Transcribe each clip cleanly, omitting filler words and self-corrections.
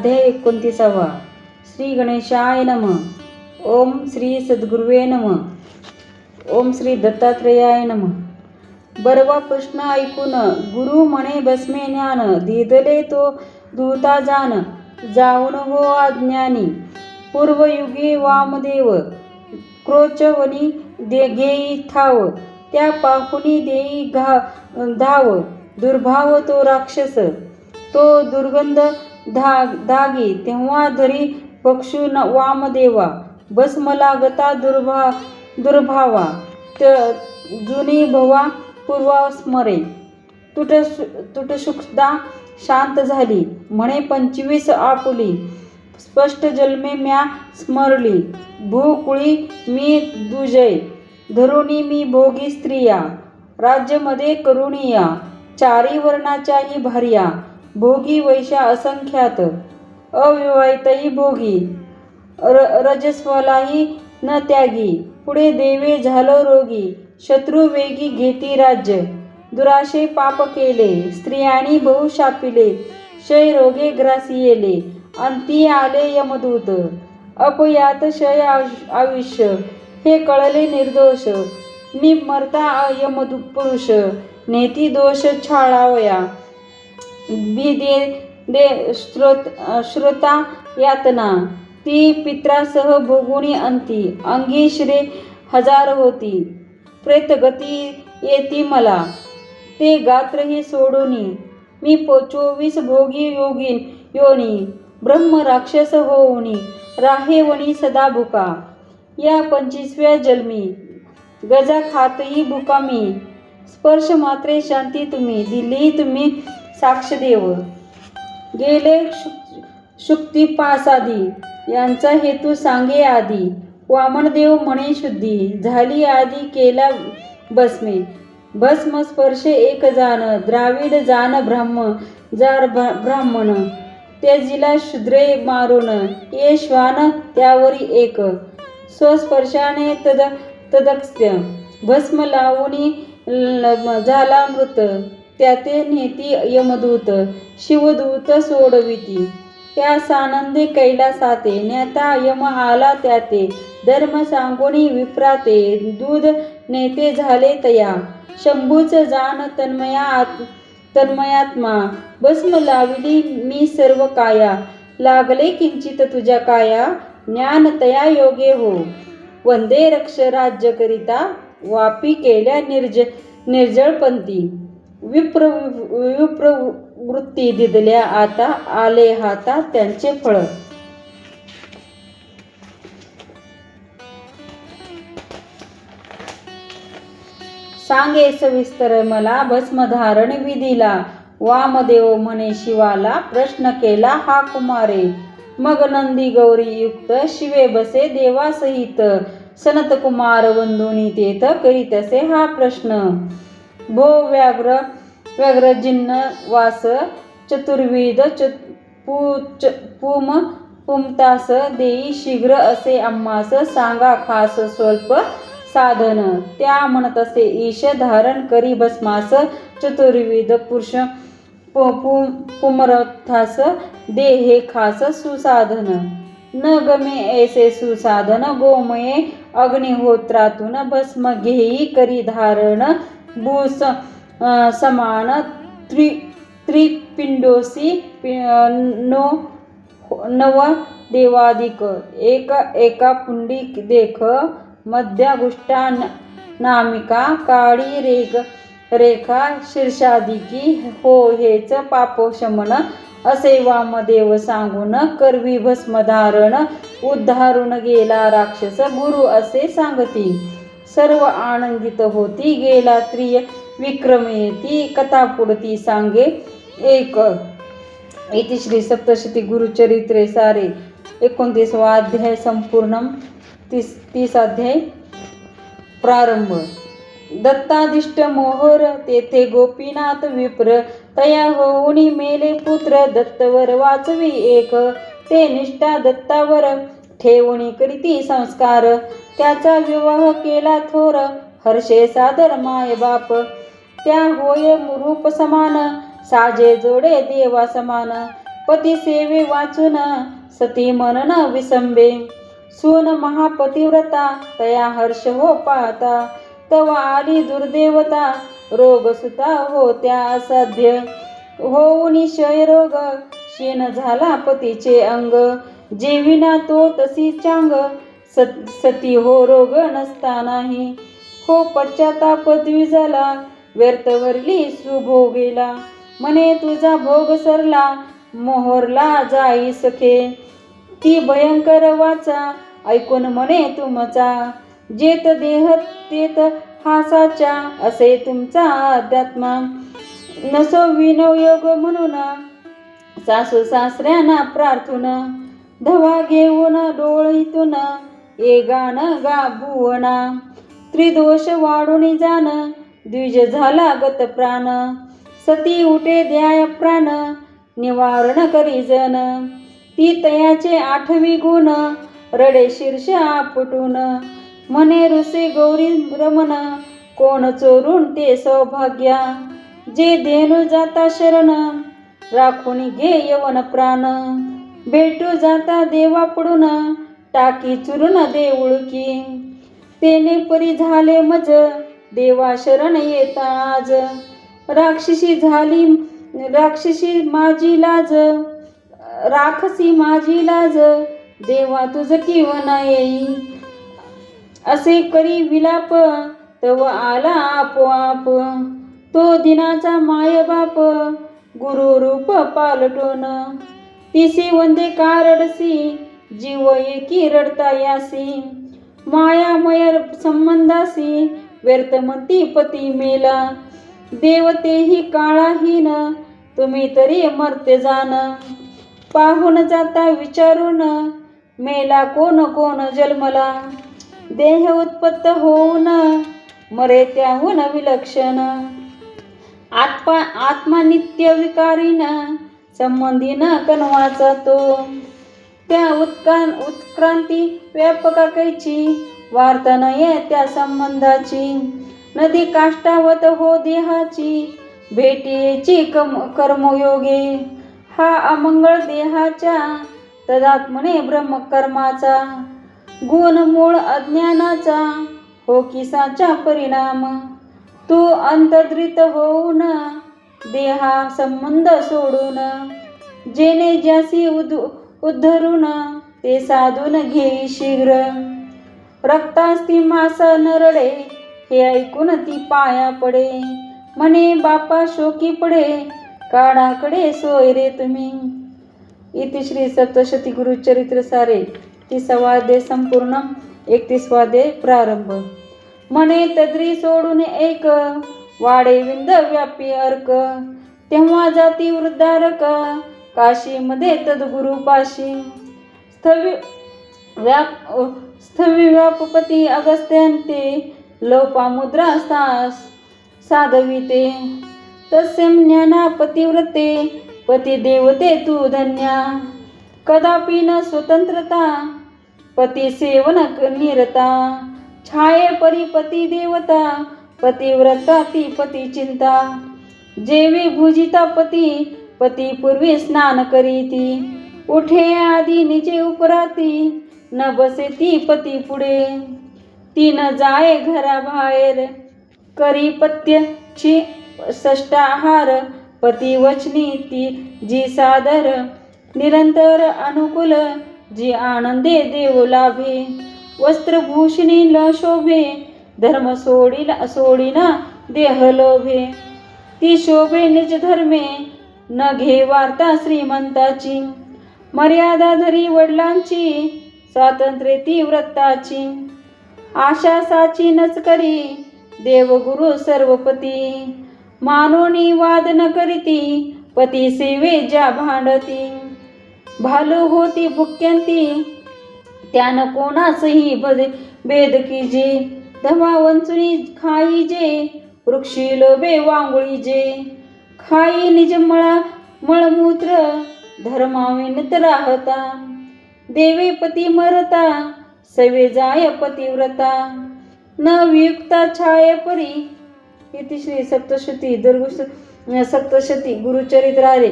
अध्याय 29. श्री गणेशाय नमः. ओम श्री सद्गुरुवे नमः. ओम श्री दत्तात्रेयाय नमः. बरवा प्रश्न ऐकून गुरु म्हणे बसमे ज्ञान, दिदले तो धुता जान, जाऊन हो अज्ञानी. पूर्वयुगी वामदेव क्रोचवनी घेई ठाव, त्या पाहुनी देई धाव. दुर्भाव तो राक्षस, तो दुर्गंध दागी, तेव्हा धरी पक्षु वामदेवा. भस्म लागता दुर्भावा, जुनी भवा पूर्वा स्मरे. तुटशुकता शांत झाली, म्हणे 25 आपुली. स्पष्ट जन्मे म्या स्मरली, भूकुळी मी दुजय. धरुणी मी भोगी स्त्रिया, राज्यमध्ये करुणिया. चारी वर्णाच्याही भार्या, भोगी वैश्या असंख्यात. अविवाहितही भोगी, रजस्वलाही न त्यागी. पुढे देवे झालो रोगी, शत्रू वेगी घेती राज्य. दुराशे पाप केले, स्त्रियांनी बहु शापिले. क्षय रोगे ग्रासियेले, अंती आले यमदूत. अपयात क्षय आयुष्य, हे कळले निर्दोष. निमरता यमपुरुष, नेती दोष छाळावया. दे श्रोता यातना, ती पित्रासह भोगुणी अंती. अंगी श्रे हजार होती, प्रेतगती येती मला. ते गात्रही सोडुनी, मी 24 भोगी योनी. ब्रह्म राक्षस होऊनी, राहेवणी सदा भुका. या 25व्या जन्मी, गजा खातही भुका मी. स्पर्श मात्रे शांती तुम्ही, दिली तुम्ही साक्ष देव. गेले शुक्तिपासादी, यांचा हेतू सांगे आधी. वामनदेव म्हणे शुद्धी, झाली आधी केला भस्मे. भस्म स्पर्शे एक जान, द्राविड जान ब्राह्मण. त्याजिला शूद्रे मारून, ये श्वान त्यावरी एक. स्वस्पर्शाने तदक्ष्य, भस्म लावूनी झाला मृत. त्याते नेती यमदूत, शिवदूत सोडविती. त्या सानंदे कैलासाते, नेता यम आला त्याते. धर्म सांगुनी विप्राते, दूध नेते झाले तया. शंभूच जान तन्मयात्मा, भस्म लाविली मी सर्व काया. लागले किंचित तुझ्या काया, ज्ञान तया योगे हो. वंदे रक्ष राज्य करिता, वापी केल्या निर्जळपंथी. विप्रवृत्ती दिदल्या आता, आले हाता त्यांचे फळ. सांगे सविस्तर मला भस्मधारण विधीला. वामदेव म्हणे शिवाला, प्रश्न केला हा कुमारे. मग नंदी गौरी युक्त, शिवे बसे देवासहित. सनत कुमार वंदुनी तेथ, करीतसे हा प्रश्न. भो व्याघ्र जिन्न वास, चतुर्विध पुमतास. देई शीघ्र असे आम्हास, सांगा खास स्वल्प साधन. त्या म्हणतसे ईश, धारण करी भस्मास. चतुर्विध पुरुष पुमर्थास, दे हे खास सुसाधन. न गमे ऐसे सुसाधन, गोमये अग्निहोत्रातून. भस्म घेई करी धारण, भूस समान त्रिपिंडोसी. नव देवादिक, एका पुंडी देख. मध्यागुष्टा नामिका, काळी रेखा शीर्षादिकी. हो हेच पापोशमन, असे वामदेव सांगून. करवी भस्मधारण, उद्धारून गेला राक्षस. गुरु असे सांगती, सर्व आनंदित होती. गेला विक्रमेती, कथा पुढती सांगे एक. इति श्री सप्तशती गुरुचरित्रे सारे 29वा अध्याय संपूर्णम. 30 अध्याय प्रारंभ. दत्तादिष्ट मोहर, तेथे गोपीनाथ विप्र. तया होऊनी मेले पुत्र, दत्तवर वाचवी एक. ते निष्ठा दत्तावर, ठेवणी करीती संस्कार. त्याचा विवाह केला थोर, हर्षे सादर माय बाप. त्या होय रूप समान, साजे जोडे देवा समान. पती सेवे वाचून सती मनन विसंबे. सून महापतिव्रता तया हर्ष हो पाहता. तवा आली दुर्देवता रोग सुता होत्या असाध्य. होऊनी क्षयरोग क्षीण झाला पतीचे अंग. जेविना तो तसी चांग सती हो रोग नसतानाही. हो पश्चाताप द्विजाला व्यर्थ वरली सुभोगेला. म्हणे तुझा भोग सरला मोहरला जाई सखे. ती भयंकर वाचा ऐकून म्हणे तुमचा. जेत देह तेत हासाच्या असे तुमचा अध्यात्मा. नसो विनयोग म्हणून सासू सासऱ्यांना प्रार्थून. धवा घेऊन डोळीतून ये गाण गा भुवना. त्रिदोष वाढून जाण द्विज झाला गत प्राण. सती उठे द्याय प्राण निवारण करी जन. ती तयाचे 8वी गुण रडे शीर्ष आपटून. म्हणे रुसे गौरी रमण कोण चोरून ते सौभाग्या. जे देणू जाता शरण राखून घे यवन प्राण. भेटू जाता देवापडून टाकी चुरून देऊळकी. तेने परी झाले मज देवा शरण येता आज. राक्षसी झाली राक्षसी माझी लाज. राक्षसी माझी लाज देवा तुझ किवन येई. असे करी विलाप तव आला आपोआप. तो दिनाचा मायबाप गुरु रूप पालटून. तिसी वंदे कारडसी जीव एकी रडता यासी. मायामय संबंधासी व्यर्थमती पती मेला. देवतेही काळाहीन तुम्ही तरी मर्त्य जाण. पाहून जाता विचारून मेला कोण कोण जन्मला. देह उत्पत्त होऊन मरे त्याहून विलक्षण. आत्मा नित्य विकारीन संबंधीन कणवाचा तो. त्या उत्क्रांती व्यापका कैची वार्ता नये त्या संबंधाची. नदी काष्टावत हो देहाची भेटीची कर्मयोगे. हा अमंगळ देहाच्या तदात्मने ब्रह्मकर्माचा. गुण मूळ अज्ञानाचा हो किसाचा परिणाम. तू अंतर्धृत होऊन देहा संबंध सोडून. जेने ज्यासी उद्धरून ते साधून घेई शीघ्र. रक्तास्ती मासा नरडे हे ऐकून ती पाया पडे. म्हणे बापा शोकी पडे काढाकडे सोय रे तुम्ही. इति श्री सप्तशती गुरुचरित्र सारे 30वा अध्याय संपूर्ण. 31वा अध्याय प्रारंभ. म्हणे तद्री सोडून एक वाडे विंद व्यापी अर्क. तेव्हा जाती वृद्धारक काशीमध्ये तद्गुरुपाशी. स्थवी व्यापपती अगस्त्यांते लोपामुद्रा साधविते. तस्य ज्ञाना पतिव्रते पतिदेवते तू धन्या. कदापि न स्वतंत्रता पती सेवन निरता. छाये परी पती देवता पतिव्रता ती पती चिंता. जेवी भुजिता पती पती पूर्वी स्नान करीती. उठे आधी निजे उपराती न बसे ती पती पुढे. ती न जाये घराबाहेर करी पत्याची षष्टाहार. पती वचनी ती जी सादर निरंतर अनुकूल. जी आनंदे देव लाभे वस्त्रभूषणी ल शोभे. धर्म सोडिना देह लोभे. ती शोभे निज धर्मे न घे वार्ता श्रीमंताची. मर्यादा धरी वडिलांची स्वातंत्र्य ती व्रताची. आशा साची नच करी देवगुरु सर्वपती. मानोनी वाद न करीती पती सेवे ज्या भांडती. भालू होती भुक्यंती त्यान कोणासही भेद कीजे. धमा वंचुनी खाई जे वृक्षी लोभे वांगुळी जे. खाई निज मळमूत्र धर्माविनत राहता. देवे पती मरता सवे जाय पतिव्रता. न वियुक्ता छाये परी. इति श्री सप्तशती गुरुचरित्रारे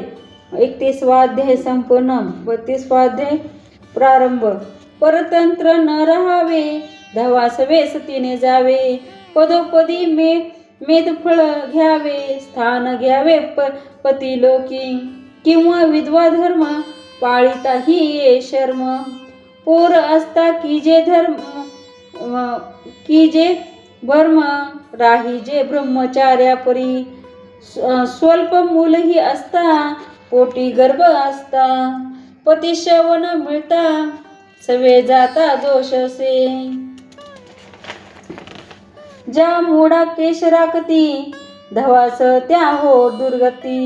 31वा अध्याय संपूर्ण. 32वा अध्याय प्रारंभ. परतंत्र न राहावे, धावासवे सतीने जावे, पदोपदी मेदफळ घ्यावे, स्थान घ्यावे पतिलोकी, किंवा विधवा धर्म पाळिताही ये शर्म, पोर असता की जे भर्म, राही जे ब्रह्मचार्या परी, स्वल्प मूलही असता, पोटी गर्भ असता, पतिश्रवण मिळता, सवे जाता दोषसे, ज्या मोडा केश राखती, धवास त्या हो दुर्गती,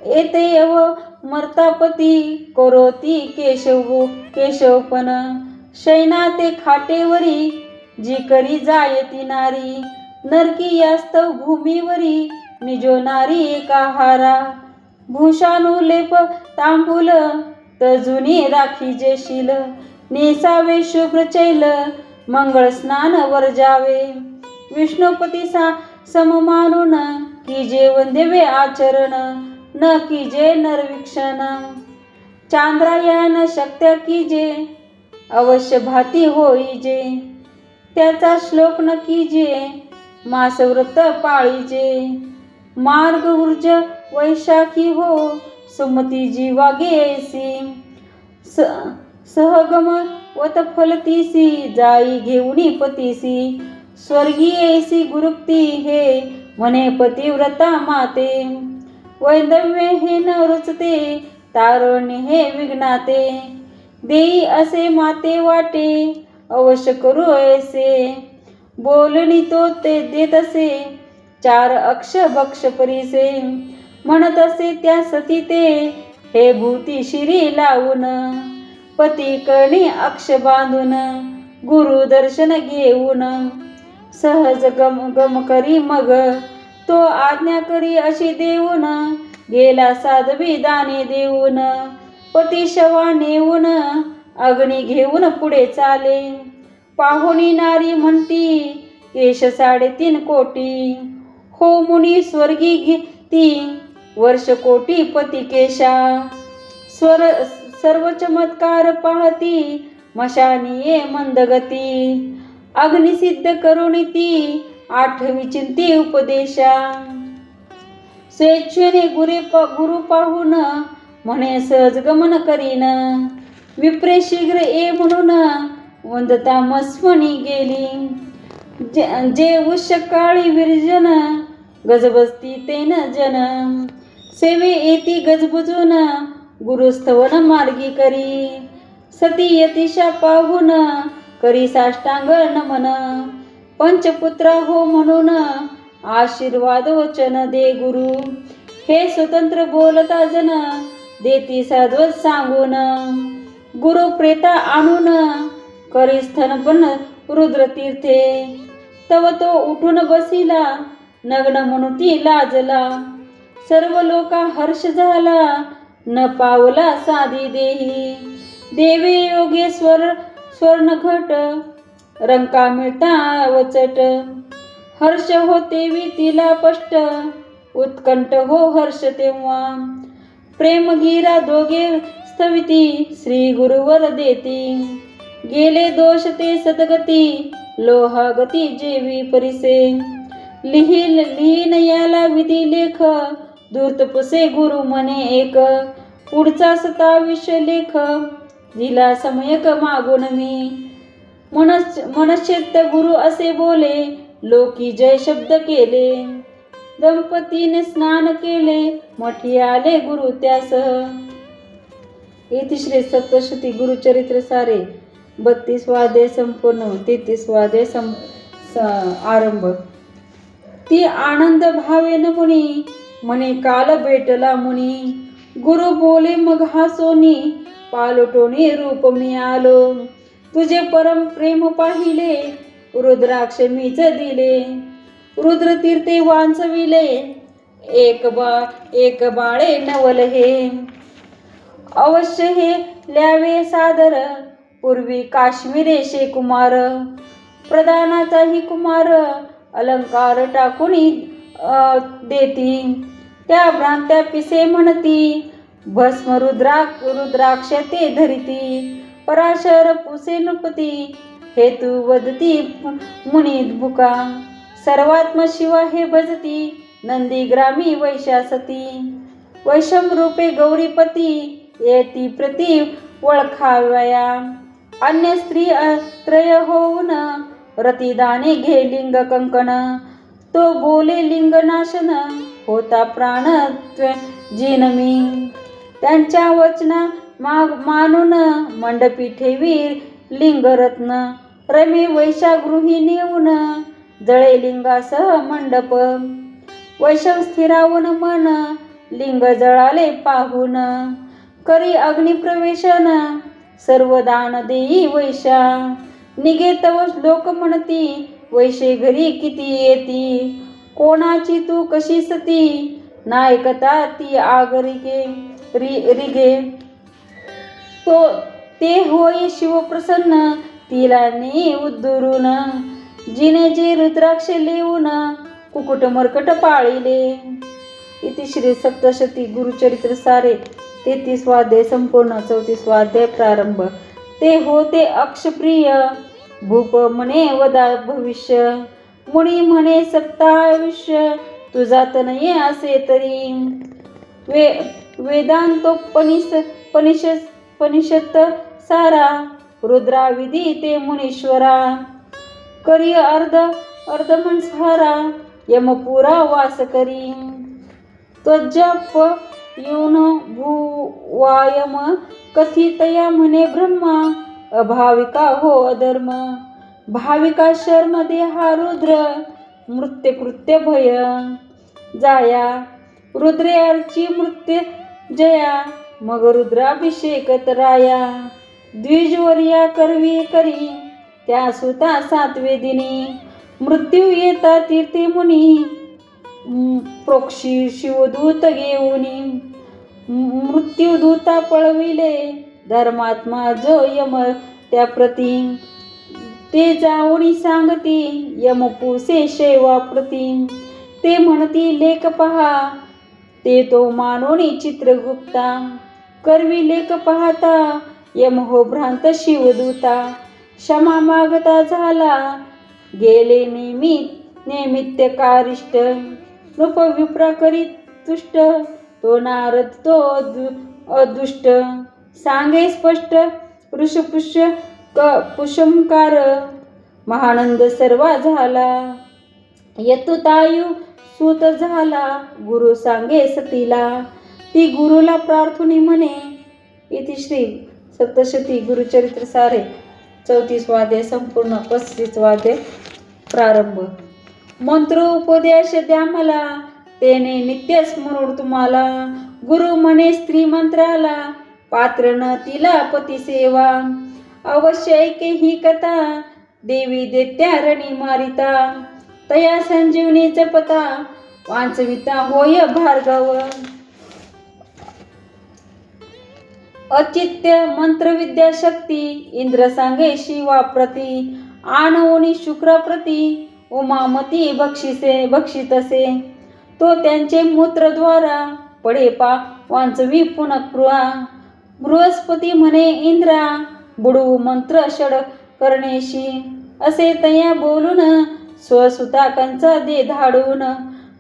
येते यव मर्तापती, करोती केशवपन, शैना ते खाटेवरी, जी करी जायती नारी, नरकी यास्तव भूमीवरी, निजो नारी एकाहारा, भूषानुलेप तांबूल, तजुनी राखी जे शील, नेसावे शुभ्र चैल, मंगळ स्नान वर्जावे, विष्णुपती सम मानून, की जे वंदेवे आचरण, न की जे नरवीक्षण, चांद्रायन शक्त्या की जे, अवश्य भाती होईजे, त्याचा श्लोक न कीजे, मासव्रत पाळीजे, मार्ग ऊर्ज वैशाखी हो, सुमती जीवा गेसी, सहगम वत फलतीसी, जाई घेऊनी पतीसी, स्वर्गीयेसी गुरुक्ती हे, म्हणे पतिव्रता माते, वैदव्य हे न रुचते, तारण्य हे विघ्नाते, देई असे माते वाटे, अवश्य करू ऐसे, बोलणी तो ते देत असे, 4 अक्ष भक्ष परीसे, म्हणत असे त्या सती ते, हे भूती शिरी लावून, पती करणी अक्ष बांधून, गुरु दर्शन घेऊन, सहज गम करी मग, तो आज्ञा करी अशी देऊन, गेला साध्वी दाने देऊन, पती शवा नेऊन, अग्नी घेऊन पुढे चाले, पाहुणी नारी म्हणती, केश 3.5 कोटी, हो मुनी स्वर्गी घेती, वर्ष कोटी पती केशा, सर्व चमत्कार पाहती, मशानी ये मंदगती, अग्निसिद्ध करुणी ती, 8वी चिंती उपदेशा, स्वेच्छेने गुरु पाहून, म्हणे सहज गमन करीन, विप्रे शीघ्र ये म्हणून, वंदता मस्वनी गेली, जे उष्काळी विरजन, गजबजती तेन जन, सेवे येती गजबजून, गुरुस्थवन मार्गी करी, सती यतिशा पाहून, करी साष्टांग नमन, पंचपुत्रा हो म्हणून, आशीर्वाद वचन दे गुरु, हे स्वतंत्र बोलता जन, देती साधवत सांगून, गुरु प्रेता आणून, करी स्तनपन रुद्र तीर्थे, तव तो उठून बसिला, नग्न म्हणून ती लाजला, सर्व लोका हर्ष झाला, न पावला साधी देही, देवे योगे स्वर्ण घट, रंका मिळता वचट, हर्ष हो तेवी तिला पष्ट, उत्कंठ हो हर्ष तेव्हा, प्रेमगीरा दोघे स्थविती, श्री गुरुवर देती, गेले दोष ते सद्गती, लोहागती जेवी परिसे, लिहीन याला विधी लेख, धूर्तपुसे गुरु म्हणे एक, पुढचा 27 लेख, दिला समयक मागून मी, मनश्चेत्त गुरु असे बोले, लोकी जय शब्द केले, दंपतीने स्नान केले, मठी आले गुरु त्यासह. इति श्री सप्तशती गुरुचरित्र सारे. 32वा अध्याय संपूर्ण. 33वा अध्याय आरंभ. ती आनंद भावेन मुनी, म्हणे काल भेटला मुनी, गुरु बोले मग हासोनी, पालोटोनी रूप मी आलो, तुझे परम प्रेम पाहिले, रुद्राक्ष मीच दिले, रुद्र तीर्थे वांचविले, एक बाळे नवल हे, अवश्य हे ल्यावे सादर, पूर्वी काश्मीरेशे कुमार, प्रधानाचाही कुमार, अलंकार टाकून देती, त्या भ्रांत्या पिसे म्हणती, भस्म रुद्राक्ष ते धरिती, पराशर पुसे नृपती, हेतु वदती मुनी भुका, सर्वात्म शिवा हे भजती, नंदी ग्रामी वैशासती, वैशम रूपे गौरीपती, येती प्रति वळखावया, अन्य स्त्री त्रय होऊन, रतिदाने घे लिंग कंकण, तो बोले लिंग नाशन, होता प्राण जिनमी, त्यांच्या वचना मानून, मंडपी ठेवी लिंगरत्न, रमे वैशागृही नेऊन, जळे लिंगासह मंडप, वैशव स्थिरावून मन, लिंग जळाले पाहून, करी अग्निप्रवेशन, सर्व दान देई वैशा, निघे तव लोक म्हणती, वैशे घरी किती येती, कोणाची तू कशी सती, नायकता ती आगरिगे रिगे, तो ते होई शिवप्रसन्न, तिला नेई उद्धरून, जिने जे रुद्राक्ष लेऊन, कुकुट मर्कट पाळिले. इति श्री सप्तशती गुरुचरित्र सारे 33 वाद्य संपूर्ण. 34 वाद्य प्रारंभ. ते होते अक्षप्रिय, भूप म्हणे वदा भविष्य, मुनी म्हणे सप्तायुष्य, तुझा तनये असे तरी, वेदांतोपनिषत सारा, रुद्राविधी ते मुनीश्वरा, करी अर्धमनसारा, यमपुरा वास करी, त्वजप येऊन भुवायम, कथितया म्हणे ब्रह्मा, अभाविका हो अधर्म, भाविका शर्म देहा रुद्र, मृत्युकृत्य भय जाया, रुद्रे अर्ची मृत्य जया, मग रुद्राभिषेक तराया, द्विजवर्या करवी करी, त्या सुता सातवे दिनी, मृत्यू येता तीर्थे मुनी, प्रोक्षी शिवदूत घेऊनी, मृत्यूदूता पळविले, धर्मात्मा जो यम त्या प्रती, ते जाऊनी सांगती, यमपुसे शेवा प्रती, ते म्हणती लेख पहा, ते तो मानोनी चित्रगुप्ता, करवी लेख पाहता, यम हो भ्रांत शिवदूता, क्षमा मागता झाला, गेले नैमित्य कारिष्ट, नृप विप्रा करी तुष्ट, तो नारद तो अदुष्ट, सांगे स्पष्ट पुष्यंकार, महानंद सर्वा झाला, यतुतायु सूत झाला, गुरु सांगे सतीला, ती गुरुला प्रार्थुनी म्हणे. इति श्री सप्तशती गुरुचरित्र सारे 34 वाद्य संपूर्ण. 35 वाद्य प्रारंभ. मंत्र उपदेश द्या मला, तेने नित्य स्मरून तुम्हाला, गुरु म्हणे स्त्री मंत्राला, पात्र न तिला पती सेवा, अवश्य ऐके ही कथा, देवी देत्या रणी मारिता, तया संजीवनी जपता, वांचविता होय भार्गव, अचित्य मंत्रविद्या शक्ती, इंद्र सांगे शिवा प्रती, आणवणी शुक्राप्रती, उमामती बक्षितसे, तो त्यांचे मूत्रद्वारा, पडे पा वांचवी पुनकृआ, बृहस्पती म्हणे इंद्रा, बुडू मंत्र षड करणेशी, असे तया बोलून, स्वसुताकांचा दे धाडून,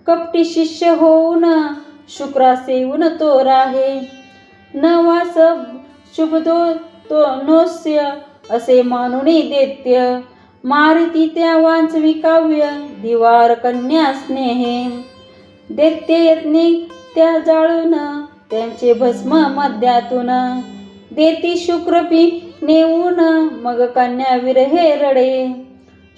कपटी शिष्य होऊन, शुक्रा सेवून तो राहे, न वास शुभदो तो नोस्य, असे मानुनी दैत्य, मारिती त्या वांचवी काव्य, दिवार कन्या स्नेहे, दैत्य यत्नी त्या जाळून, त्यांचे भस्म मध्यातून, देती शुक्रपी नेऊन, मग कन्या विरहे रडे,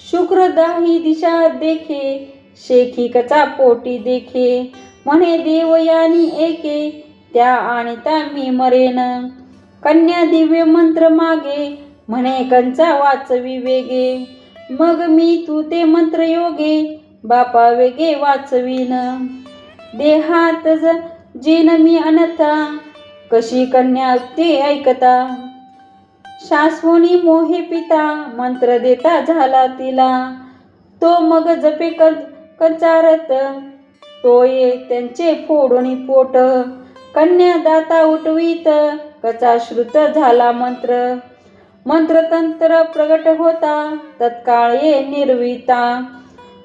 शुक्र दाही दिशा देखे, शेखिकचा पोटी देखे, म्हणे देवयानी एके, त्या आणिता मी मरेन, कन्या दिव्य मंत्र मागे, म्हणे कंचा वाचवी वेगे, मग मी तू ते मंत्र योगे, बापा वेगे वाचवीन, देहात जीन मी अनथा, कशी कन्या ते ऐकता, शास्वनी मोहे पिता, मंत्र देता झाला तिला, तो मग जपे कंचारत, तो ये त्यांचे फोडोनी पोट, कन्या दाता उठवीत कचा श्रुत झाला मंत्र. मंत्रतंत्र प्रगट होता तत्काळ ये निर्विता.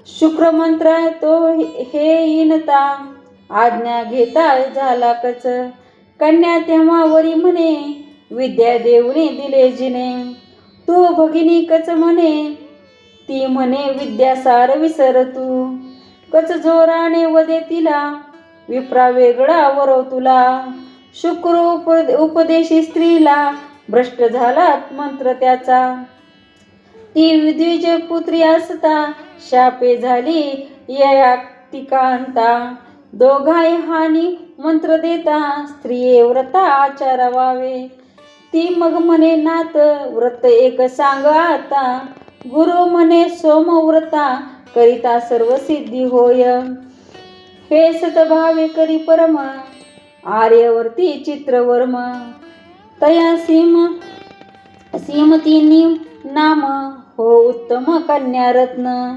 शुक्र मंत्र तो हे इनता आज्ञा घेता झाला कच. कन्या तेव्हा वरी म्हणे विद्या देऊने दिले जिने. तू भगिनी कच म्हणे ती म्हणे विद्यासार विसर तू. कच जोराने वदे तिला विप्रा वेगळा वरव तुला. शुक्र उपदेशी स्त्रीला भ्रष्ट झाला मंत्र त्याचा. ती द्विज पुत्री असता शापे झाली ययातिकांता. दोघाही हानी मंत्र देता स्त्रिये व्रता आचार व्हावे. ती मग म्हणे नाथ व्रत एक सांग आता. गुरु म्हणे सोमव्रता करिता सर्व सिद्धी होय. हे सतभावे करी परम आर्यवर्ती चित्रवर्म. तया सीमती नाम हो उत्तम कन्या रत्न.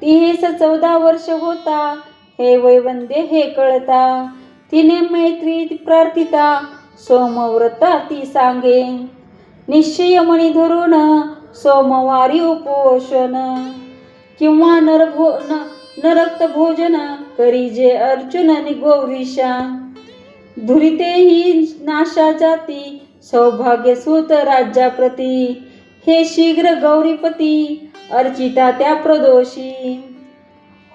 तिहेस 14 वर्ष होता हे वैवंद्य हे कळता. तिने मैत्री प्रार्थिता सोमव्रता ती सांगे. निश्चय मणी धरून सोमवारी उपोषण किंवा नरक्त भोजन करी जे अर्जुन गौरीशा. धुरिते ही नाशा जाती सौभाग्यसूत राज्याप्रती. हे शीघ्र गौरीपती अर्चिता त्या प्रदोषी.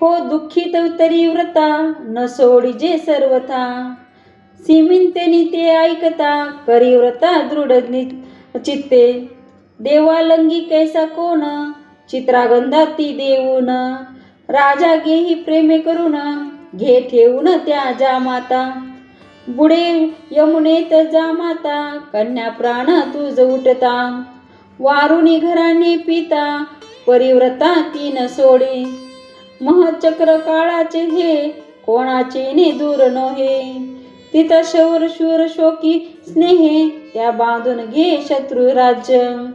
हो दुःखित तरी व्रता न सोडी जे सर्वथा. सीमिंतेनी ते ऐकता करी व्रता दृढ चित्ते. देवालंगी कैसा कोण चित्रागंधा ती देऊन. राजा घेही प्रेमे करून घे ठेवून त्या जामाता. बुडे यमुनेत जामाता कन्या प्राण तुझ उठता. वारुणी घराने पिता परिव्रता तीन सोडे. महचक्र काळाचे हे कोणाचे ने दूर नोहे. तिचा शौर शूर शोकी स्नेहे त्या बांधून घे शत्रू राज्य.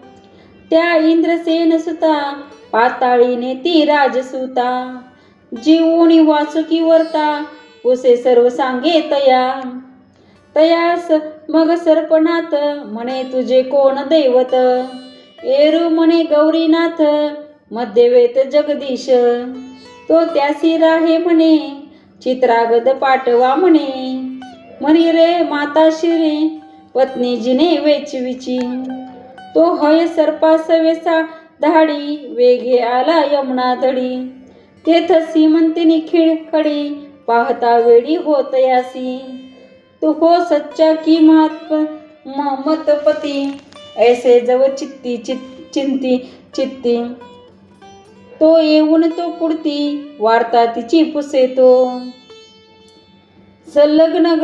त्या इंद्रसेन सुता पाताळीने ती राजसुता. जीवोनी वासुकी वर्ता पुसे सर्व सांगे तया. तयास मग सर्पनाथ म्हणे तुझे कोण दैवत. एरू म्हणे गौरीनाथ मध्यवेत जगदीश. तो त्यासी राहे म्हणे चित्रागद पाठवा म्हणे. म्हणी रे माता शिरे पत्नी जिने वेचविची. तो हय सर्पास वेसा धाडी वेगे आला यमुना धडी. तेथ सीमंतिनी खिळखडी पाहता वेळी होत यासी. तू हो सच्चा की मतपती ऐसे जव चित्ती चिंती चित्ती. तो येऊन तो पुढती वार्ता तिची पुसे तो. संलग्न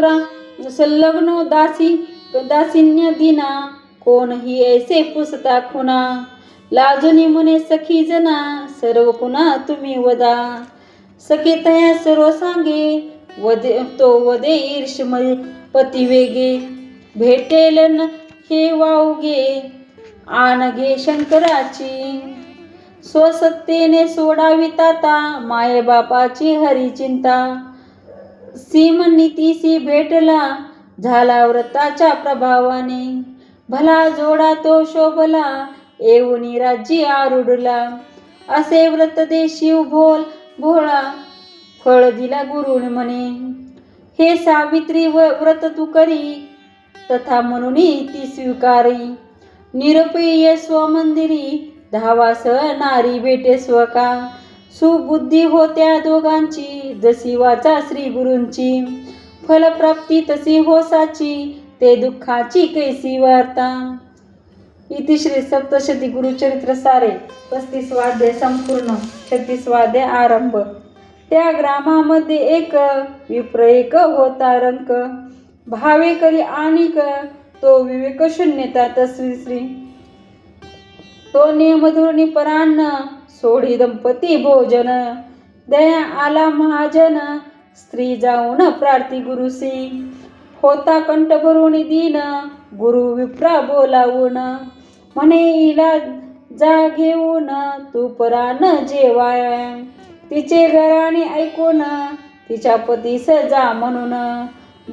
दासिन्य दिना कोणही ऐसे पुसता खुना. लाजुनी म्हणे सखी जना सर्व कुणा तुम्ही वदा. सखे तया सर्व सांगे वदे ईर्ष्य पती वेगे. भेटेल हे वावगे आन घे शंकराची. स्वसत्तेने सोडावी ताता माये बापाची हरी चिंता. सीम नीतीसी भेटला झाला व्रताच्या प्रभावाने. भला जोडा तो शोभला येऊनी राज्य आरुडला. असे व्रत दे शिव भोळा फळ दिला गुरुने म्हणे. हे सावित्री व्रत तू करी तथा म्हणून ती स्वीकारी. निरपेय स्वमंदिरी धावास नारी भेटे स्वका. सुबुद्धी होत्या दोघांची जशी वाचा श्री गुरूंची. फलप्राप्ती तशी होसाची ते दुःखाची कैसी वार्ता. इति श्री सप्तशती गुरुचरित्र सारे 35 अध्याय संपूर्ण. 36 अध्याय आरंभ. त्या ग्रामामध्ये एक विप्र एक होता रंक. भावे करी आणिक तो विवेक शून्यता तस्वी. तो नियमधुर्णी परान्न सोडी दंपती भोजन. दया आला महाजन स्त्री जाऊन प्रार्थी गुरुसी. होता कंठ भरून दीन गुरु विप्रा बोलावून. म्हणे इला जा घेऊन तू परान जेवाय. तिचे घराणे ऐकून तिच्या पतीस जा म्हणून.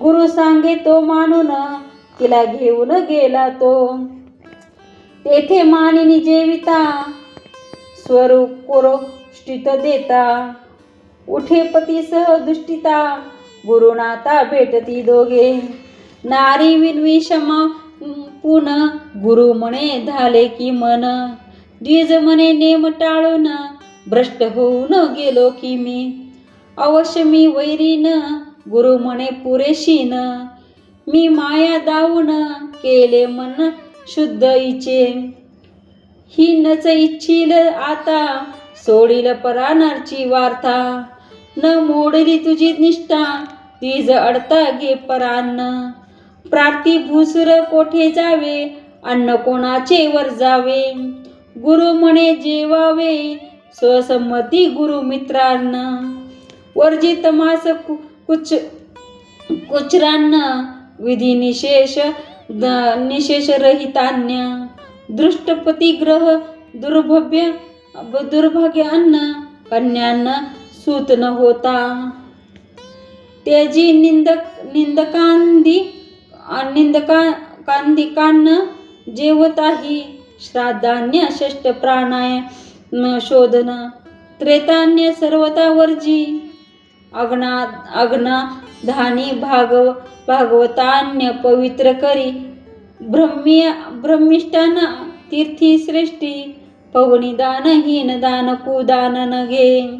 गुरु सांगे तो मानून तिला घेऊन गेला तो. तेथे मानिनी जेविता स्वरूप कोरोष्टित देता. उठे पतीसह दुष्टिता गुरुनाथा भेटती दोघे. नारी विनवी क्षमा पुन गुरु म्हणे झाले की मन. द्विज म्हणे नेम टाळून भ्रष्ट होऊन गेलो की मी. अवश्य मी वैरीन गुरु म्हणे पुरेशीन. मी माया दावून केले मन शुद्ध इचे. ही नच इच्छील आता सोडील परानरची वार्ता. न मोडली तुझी निष्ठा तीज अडता घे परान्न. प्राप्ती भूसुर कोठे जावे अन्न कोणाचे वर जावे. गुरु म्हणे जेवावे स्वसंमती गुरु मित्रांना. वर्जित मास कुचरांना विधी निशेष रहितान्य. दृष्टपती ग्रह दुर्भाग्यान्न कन्यांना सूत न होता. त्याजी निंदकांदिकांना जेवताही. श्राद्धान्य षष्ट प्राणाय शोधन त्रेतान्य सर्वता वर्जी. अग्ना धानी भागवतान्य पवित्र करी. ब्रह्मिष्ठान तीर्थी श्रेष्ठी पवनी दान हीन दान कुदान न घे.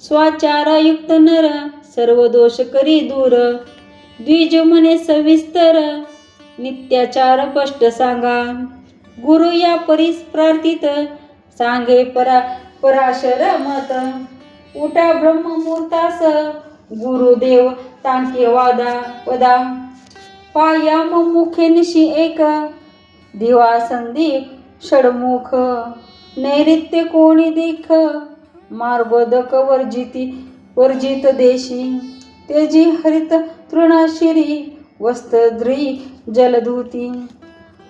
स्वाचारयुक्त नर सर्व दोष करी दूर. द्विज म्हणे सविस्तर नित्याचार स्पष्ट सांगा. गुरु या परीस प्रार्थित सांगे पराशर मत. उठा ब्रह्ममुहूर्तास गुरुदेव तांके वदा. पायाम मुखे निशी एक दिवा संधी षडमुख. नैऋत्य कोणी देख मार्गोदक वर्जित देशी. तेजी हरित तृणाशिरी वस्त्रद्री जलधूती.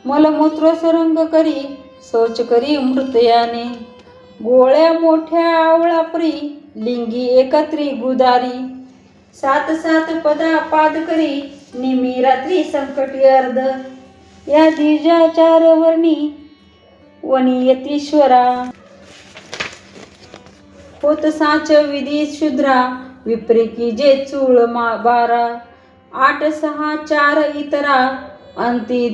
मलमूत्र सरंग करी शौच करी मृतयाने. गोळ्या मोठ्या आवळापरी लिंगी एकत्री गुदारी. सात सात पदा पाद करी निमी रात्री संकटी अर्ध. या द्विजाचार वर्णी वनियतीश्वरा. होत साच विधी शूद्रा विपरी जे चूळ बारा. 8 6 4 इतरा अंती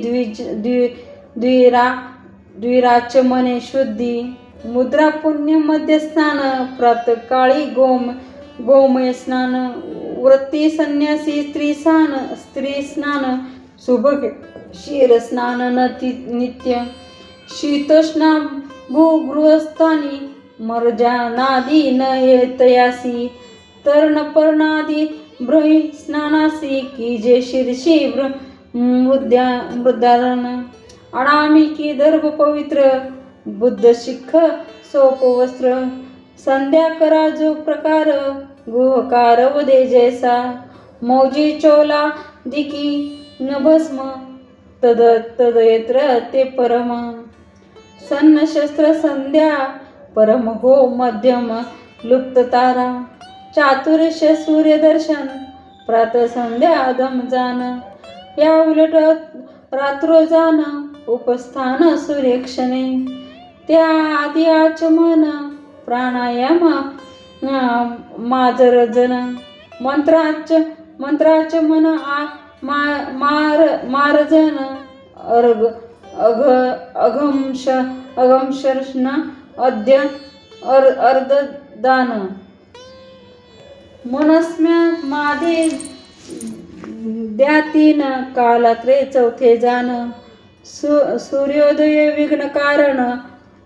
द्विराच मने शुद्धी. मुद्रा पुण्य मध्यस्नान प्रातकाळी गोमय स्नान. वृत्ती संन्यासी स्त्री स्नान शुभ शीर स्नान नित्य. शीतोष्णा भूगृहस्थानी मर्जानादी न येतयासी. तर्णपर्णादी ब्रही स्नानासी की जे शीर्षी मृदारण. अनामिकी दर्भ पवित्र बुद्ध शिख सोपवस्त्र. संध्या करा जो प्रकार गुहकार वदे जैसा. मौजी चोला दिकी न भस्म तदयत्र ते परम. सन्न शस्त्र संध्या परम हो मध्यम लुप्त तारा. चातुर्य सूर्यदर्शन प्रातः संध्या दम जान. या उलट रात्रो जान उपस्थान सूर्यक्षणे. त्या आधी आचमन प्राणायाम माजरजन. मंत्राचमन मारजन अगमशर्षण अर्धदान. मनस्म्या माधे द्यातीन कालात्रे चौथे जान. सूर्योदय विघ्न कारण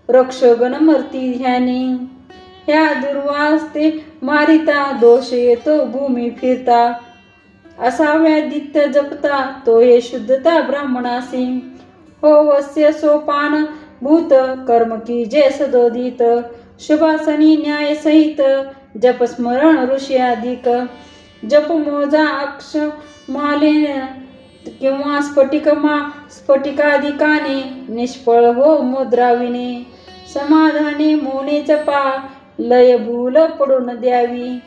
रक्षगण मर्ती ध्यानी. ह्या दुर्वास्ते मारिता दोष येतो भूमी फिरता. असाव्यादित्य जपता तो हे शुद्धता ब्राह्मणासी. हो वस्य सोपान भूत कर्म की जय सदोदित. शुभासनी न्याय सहित जप स्मरण ऋषी अधिक. जप मोजा अक्ष मालेन किंवा स्फटिकाधिकाने. निष्फळ हो मुद्राविने. समाधाने मौने जपा लय भूल पडून द्यावी.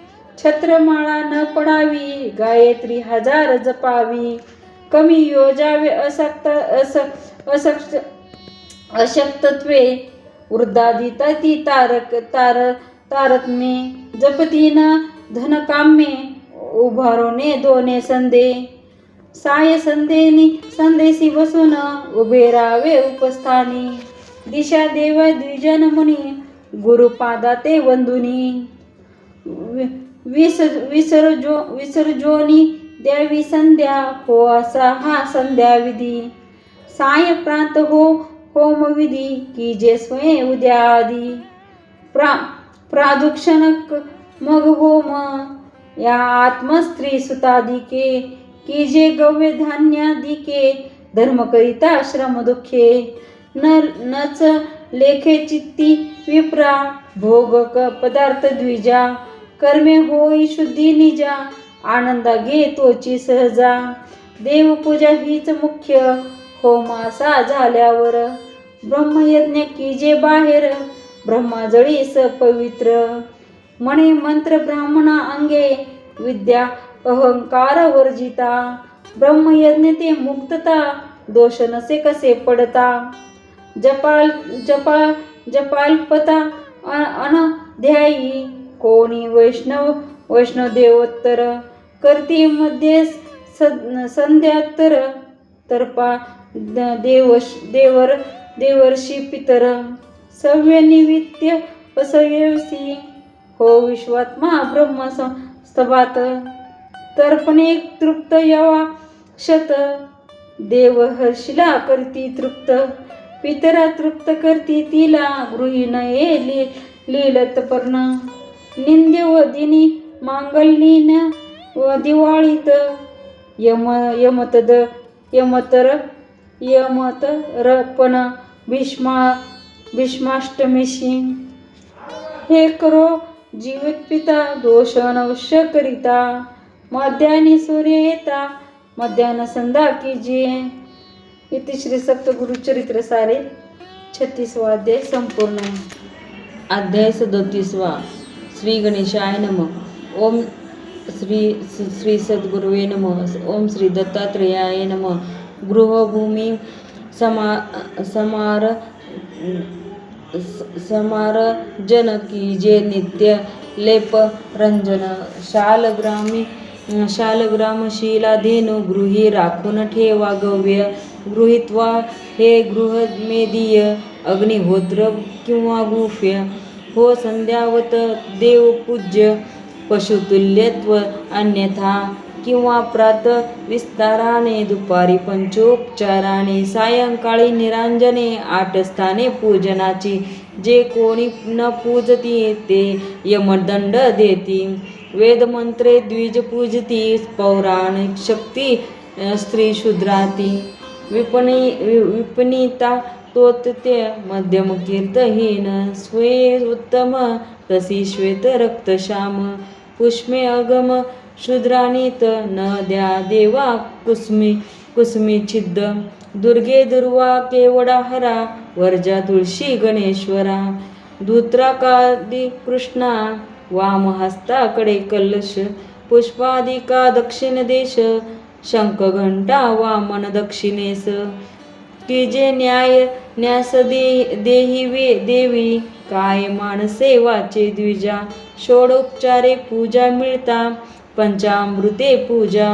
छत्रमाळा न पडावी, गायत्री 1000 जपावी. कमी योजावे अशक्तत्वे, वृद्धादिताती तारतमे. जपती न धनकाम्ये, उभारोने दोने संदे. साय संदेशी बसून, उभे राहावे उपस्थानी. दिशा देव द्विजन मुनी, गुरुपादा ते वंदुनी. विसर्जोनी द्यावी संध्या, हो असा हा संध्याविधी. साय प्रांत हो होमविधी, की जे स्वयं उद्या आधी. प्रादुक्षणक मग होम, या आत्मस्त्री सुतादिके. की जे गव्य धान्यादिके, धर्म करिता श्रम दुःखे. नच लेखे चित्ती विप्रा, भोग पदार्थ द्विजा. कर्मे होई शुद्धी निजा, आनंदा घे तोची सहजा. देवपूजा हीच मुख्य, होमासा झाल्यावर. ब्रह्मयज्ञ की जे बाहेर, ब्रह्माजळी सपवित्र. म्हणे मंत्र ब्राह्मणा अंगे, विद्या अहंकार वर्जिता. ब्रह्मयज्ञ ते मुक्तता, दोष नसे कसे पडता. जपाल्पता अनध्यायी, कोणी वैष्णव देवोत्तर. करती मध्ये संध्यात्तर, तर्पा देवर्षी पितर. सव्यनिमित्य असयसी, हो विश्वात्मा ब्रह्म स्तभात. तर्पणे तृप्त यवा शत, देवहर्षिला करती तृप्त. पितरा तृप्त करती तिला, गृही नये लीलतपर्ण. निंद्य व दिनी मांगल्यीन व दिवाळीत, यमतरपण भीष्माष्टमीशी. हे करो जीवित पिता, दोष नवश्य करिता. मध्यानी सूर्य येता, मध्यान संध्या कीजिए. इति श्री सप्तगुरु चरित्र सारे 36वा अध्याय संपूर्ण. अध्याय 37. श्री गणेशाय नमः. ओम श्री सद्गुरुवे नमः. ओम श्री दत्तात्रेयाय नमः. गृहभूमी समारजन कीजे नित्य लेप रंजन. शालग्रामशीला धेनु, गृही राखून ठेवा गव्य. गृहीत्वा हे गृहमेदीय, अग्निहोत्र किंवा गुह्य. हो संध्यावत देवपूज्य, पशुतुल्यत्व अन्यथा. किंवा प्रात विस्ताराने, दुपारी पंचोपचाराने, सायंकाळी निरांजने. 8 स्थाने पूजनाची, जे कोणी न पूजती ते यमदंड देती. वेदमंत्रे द्विज पूजती, पौराणिक शक्ती स्त्री शूद्राती. विपणिता तोत्य मध्यम कीर्तहीन. स्वे उत्तम तसी श्वेत रक्तश्याम. पुष्मे अगम शूद्रानीत, न द्या देवा कुसुमी छिद्द. दुर्गे दुर्वा केवडा हरा, वर्जा तुळशी गणेश्वरा. धूत्राकादी कृष्णा, वामहस्ताकडे कलश. पुष्पादिका दक्षिण देश, शंख घंटा वामन दक्षिणेस. की जे न्यास देही देवी, काय मानसे वाचे द्विजा. षोडोपचारे पूजा मिळता, पंचामृते पूजा.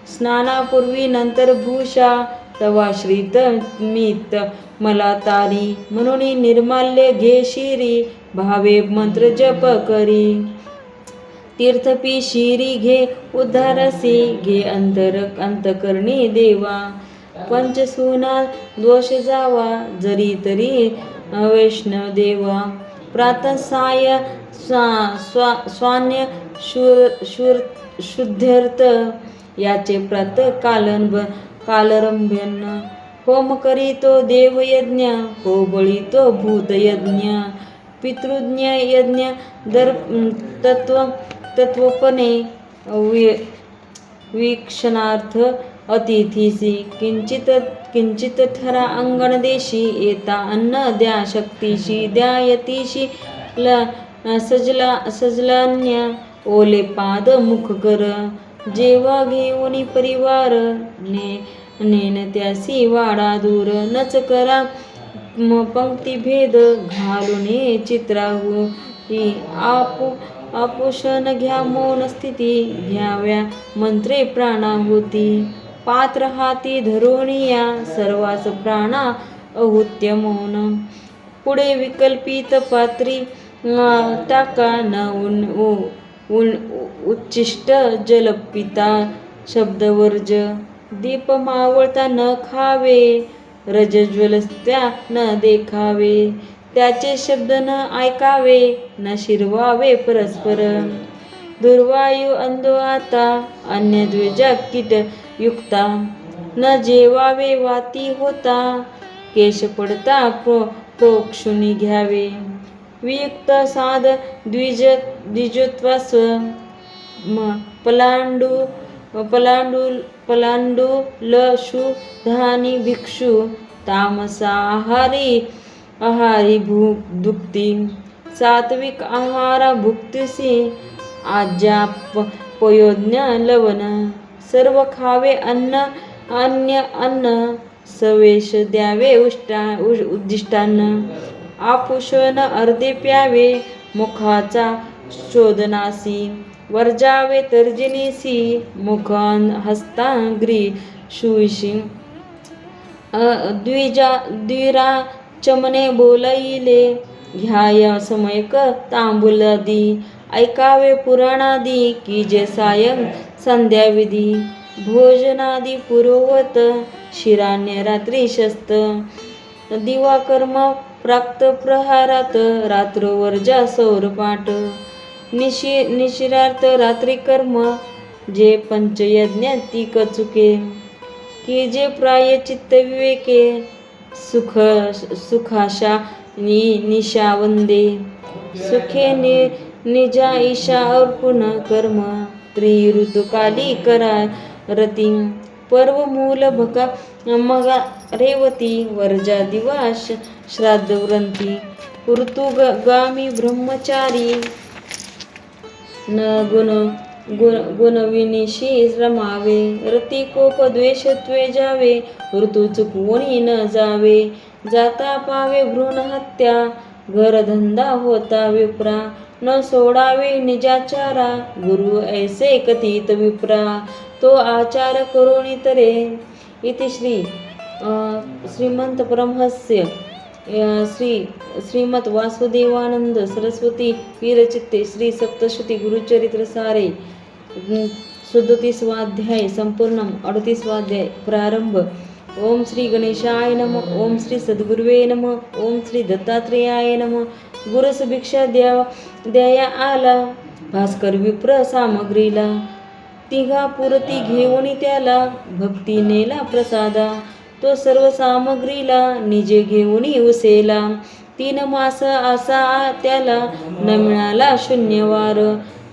स्नानापूर्वी नंतर भूषा, तवा श्रीत मीत मला तारी. म्हणून निर्माल्य घे शिरी, भावे मंत्र जप करी. तीर्थपी शिरी घे उद्धारसी, घे अंतकरणी देवा. पंचसूना दोष जावा, जरी तरी वैष्णव देवा. प्रातः साय स्वान्य शुद्ध्यर्थ, याचे प्रातः कालरंभ्यन. होम करीतो देवयज्ञ, हो बळीतो भूतयज्ञ. पितृज्ञ यज्ञ तत्वपणे, वीक्षणार्थ अतिथीसी. किंचित ठरा अंगणदेशी, येता अन्न द्या शक्तीशी. द्या यतीशी सजलान्य, ओले पाद मुख कर. जेव्हा घेऊनी परिवार नेन त्यासी वाडा दूर. नच करा पंक्ती भेद घालून चित्राहू. आपोषण घ्या मौन स्थिती. घ्याव्या मंत्रे प्राणाहुती. पात्र हाती धरून या सर्वास प्राणा अहुत्य मौन. पुढे विकल्पित पात्री टाका न उच्चिष्ट जलपिता शब्दवर्ज. दीप मावळता न खावे. रजज्वलत्या न देखावे. त्याचे शब्द न ऐकावे. न शिरवावे परस्पर. दुर्वायू अंधो आता अन्य द्विजा कीट युक्ता. न जेवावे वाती होता. केश पडता प्रोक्षुनी घ्यावे. वियुक्त साध द्विजत्वास पलांडुलशु धानी भिक्षु. तामसाहारी दुक्ती. सात्विक आहारा भुक्तीसी आज्ञापयोज्ञ लवण. सर्व खावे अन्य अन्न. सवेश द्यावे उद्दिष्टान्न. आपुषण अर्धे प्यावे. मुखाचा शोधनासी. वर्जावे तर्जनीसी. मुख हस्तांग्री शुईशी. द्विराचमने बोलाइले. घ्याय समयक तांबूलादी. ऐकावे पुराणादी. की जे सायं संध्याविधी. भोजनादी पुरोवत. शिरान्य रात्री शस्त. दिवाकर्म प्राक्त प्रहारात. रात्रवर्जा सौरपाठ. निशिरार्थ रात्री कर्म. जे पंचयज्ञ ती कचुके. की जे प्रायचित्त विवेके. सुखाशा निशावंदे. सुखे निजा ईशा अर्पुण कर्म. त्रिऋतुकाली करा रती. पर्व मूल भका मगा रेवती. वर्जा दिवा श्राद्ध व्रंती. ऋतुगामी ब्रह्मचारी. न गुणविनिशी रमावे. रती कोप द्वेष त्वेजावे. ऋतू चुकवणी न जावे. जाता पावे भ्रूण हत्या. घरधंदा होता विप्रा. न सोडावे निजाचारा. गुरु ऐसे कथित विप्रा. तो आचार करोनी तरे. इति श्रीमंत परमहंस श्रीमत वासुदेवानंद सरस्वती विरचिते श्री सप्तशती गुरुचरित्र सारे 37वा अध्याय संपूर्णम 38वा अध्याय प्रारंभ. ओम श्री गणेशाय नमः. ओम श्री सद्गुरुवे नमः. ओम श्री दत्तात्रेयाय नमः. गुरस भिक्षा द्याया आला. भास्कर विप्र सामग्रीला. तिघा पुरती घेऊन त्याला. भक्ती नेला प्रसादा. तो सर्व सामग्रीला निजे घेऊनी उसेला. 3 मास असा त्याला न मिळाला शून्यवार.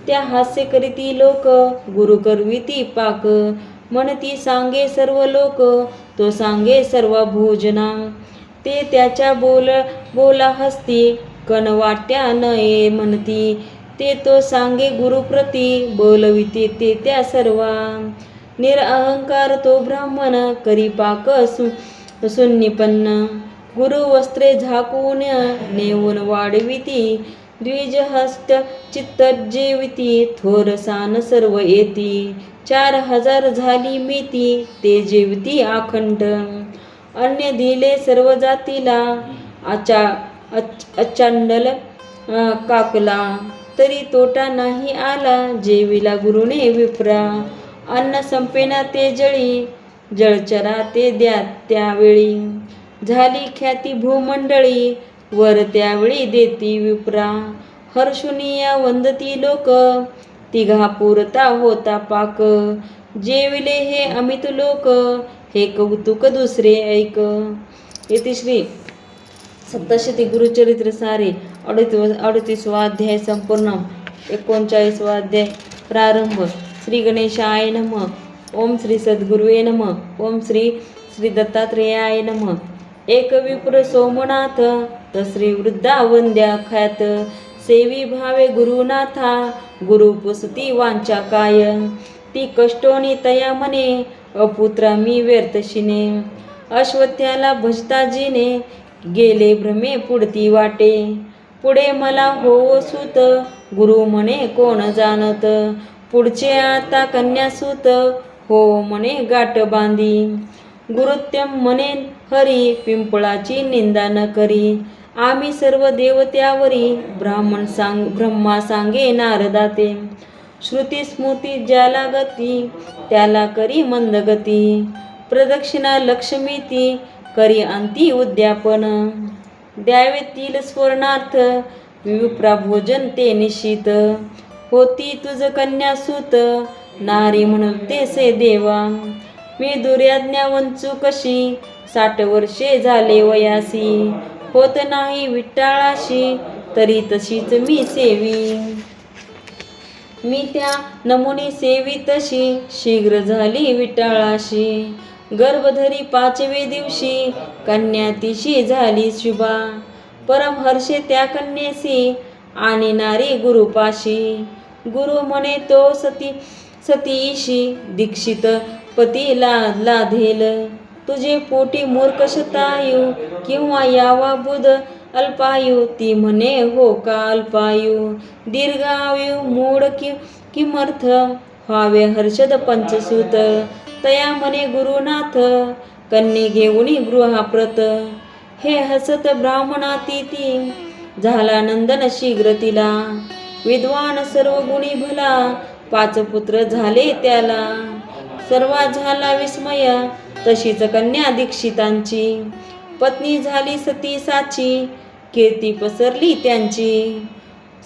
त्या हास्य करीती लोक. गुरु करविती पाक. म्हणती सांगे सर्व लोक. तो सांगे सर्व भोजना. ते त्याच्या बोला हस्ती. कण वाट्या न ये म्हणती. ते तो सांगे गुरुप्रती. बोलविते ते त्या सर्वा. निरअहंकार तो ब्राह्मण. करी पाक सुन्निपन्न. गुरु वस्त्रे झाकून नेऊन वाढविती. द्विजहस्त चित्त जेविती. थोरसान सर्व येती. 4000 झाली मेती. ते जेविती आखंड. अन्न दिले सर्व जातीला. अचांडल काकला. तरी तोटा नाही आला. जेविला गुरुने विप्रा. अन्न संपेना ते जळी. जळचरा ते द्या त्यावेळी. झाली ख्याती भूमंडळी. वर त्यावेळी देती विप्रा. हर्षुनिया वंदती लोक. तिघा पुरता होता पाक. जेविले हे अमित लोक. हे कौतुक दुसरे ऐक. इति श्री सप्तशती गुरुचरित्र सारे 38वा अध्याय संपूर्ण 39वा अध्याय प्रारंभ. श्री गणेशाय नमः. ओम श्री सद्गुरुवे नमः. ओम श्री दत्तात्रेयाय नमः. एक विप्र सोमनाथ. तश्री वृद्धा वंद्या ख्यात. सेवी भावे गुरुनाथा गुरु पुसती वांचा काय ती कष्टोनी तया मने अपुत्रा मी व्यर्थशिने अश्वत्थ्याला भजता जिने गेले भ्रमे पुढती वाटे पुढे मला हो सूत गुरु म्हणे कोण जाणत पुढचे आता कन्यासूत हो म्हणे गाठ बांधी गुरुत्यम म्हणे हरी पिंपळाची निंदा न करी आम्ही सर्व देवत्यावरी ब्रह्मा सांगे नारदाते श्रुती स्मृती ज्याला गती त्याला करी मंदगती प्रदक्षिणा लक्ष्मी ती करी अंती उद्यापन द्यावेतील स्वर्णार्थ विप्रा भोजन ते निश्चित होती तुझ कन्यासूत नारी म्हणून ते से देवा मी दुर्याज्ञा वंचू कशी 60 वर्षे झाले वयासी होत नाही विठ्ठाळाशी तरी तशीच मी सेवी मी त्या नमुनी सेवी तशी शीघ्र झाली विठ्ठाळाशी गर्भधरी 5वे दिवशी कन्या तिशी झाली शुभा परमहर्षे त्या कन्येसी आणि नारी गुरुपाशी गुरु म्हणे तो सतीशी दीक्षित पती लाधेल तुझे पोटी मूर्ख शतायू किंवा यावा बुध अल्पायू ती म्हणे हो का अल्पायू दीर्घायू मूढ किमर्थ व्हावे हर्षद पंचसूत तया म्हणे गुरुनाथ कन्ये घेऊनी गृहाप्रत हे हसत ब्राह्मणाती ती झाला नंदन शीघ्र तिला विद्वान सर्व गुणी भला 5 पुत्र झाले त्याला सर्वा झाला विस्मय तशीच कन्या दीक्षितांची पत्नी झाली सती साची कीर्ती पसरली त्यांची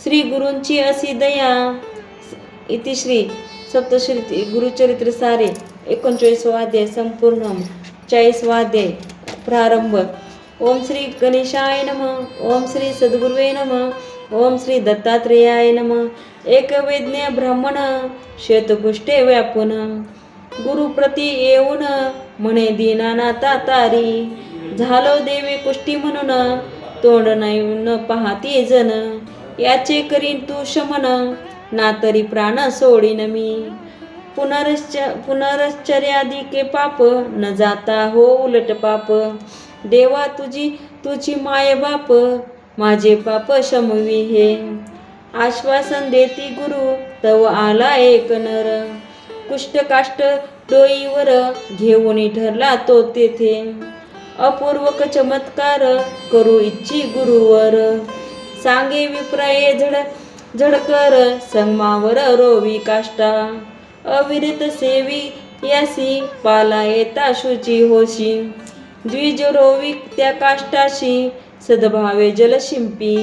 श्री गुरूंची अशी दया इति श्री सप्तश्री गुरुचरित्र सारे 39वा अध्याय संपूर्ण 40वा अध्याय प्रारंभ ओम श्री गणेशाय नमः ओम श्री सद्गुरुवे नमः ओम श्री दत्तात्रेयाय नमः एकवेज्ञ ब्राह्मण श्वेतकुष्ठे व्यापून गुरुप्रती येऊन म्हणे दीनानाथा तारी झालो देवी कुष्टी म्हणून तोंड न पाहती जन याचे करीन तू शमन ना तरी प्राण सोडीन मी पुनरश्चर्यादिके पाप न जाता हो उलट पाप देवा तुझी माय बाप माझे पाप शमवी हे आश्वासन देती गुरु तव आला एक नर कुष्ठकाष्ट डोईवर घेऊन ठरला तो तेथे अपूर्वक चमत्कार करू इच्छी गुरुवर सांगे विप्राये झडकर संगमावर रोवी काष्टा अविरत सेवी यासी पाला येता शुची होशी द्विज रोवी त्या काष्टाशी सद्भावे जलशिंपी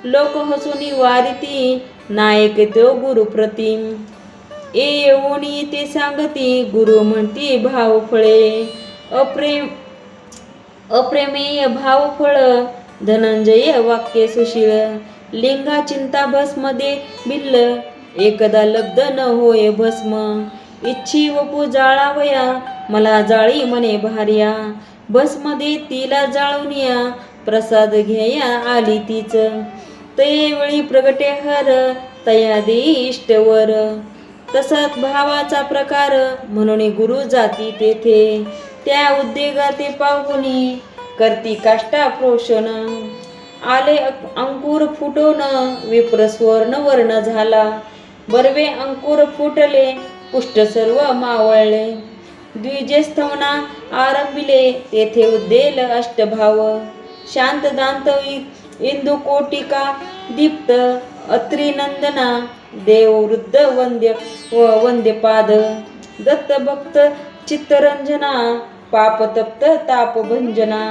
लोक हसुनी वारिती नायक तो गुरुप्रतिम येऊनी ते सांगती गुरु म्हणती भाव फळे अप्रेमेय भाव फळ धनंजय वाक्य सुशील लिंगा चिंता भस्म दे बिल्ल एकदा लब्ध न होय भस्म इच्छी वपू जाळावया मला जाळी म्हणे भार्या भस्म दे तिला जाळूनिया प्रसाद घ्याया आली तीच ते वेळी प्रगटे हर तया देई इष्टवर तसाच भावाचा प्रकार म्हणून गुरु जाती तेथे त्या उद्योगाते पाहुनी करती काष्टा प्रोषण आले अंकुर फुटून विप्र स्वर्ण वर्ण झाला बर्वे अंकुर फुटले पुष्ट सर्व मावळले द्विजस्थवना आरंभिले तेथे उद्देल अष्टभाव शांत दांत इंदू कोटिका दीप्त अत्रिनंदना देव वृद्ध वंद्यपाद दत्त भक्त चित्तरंजना पापतप्त तापभंजना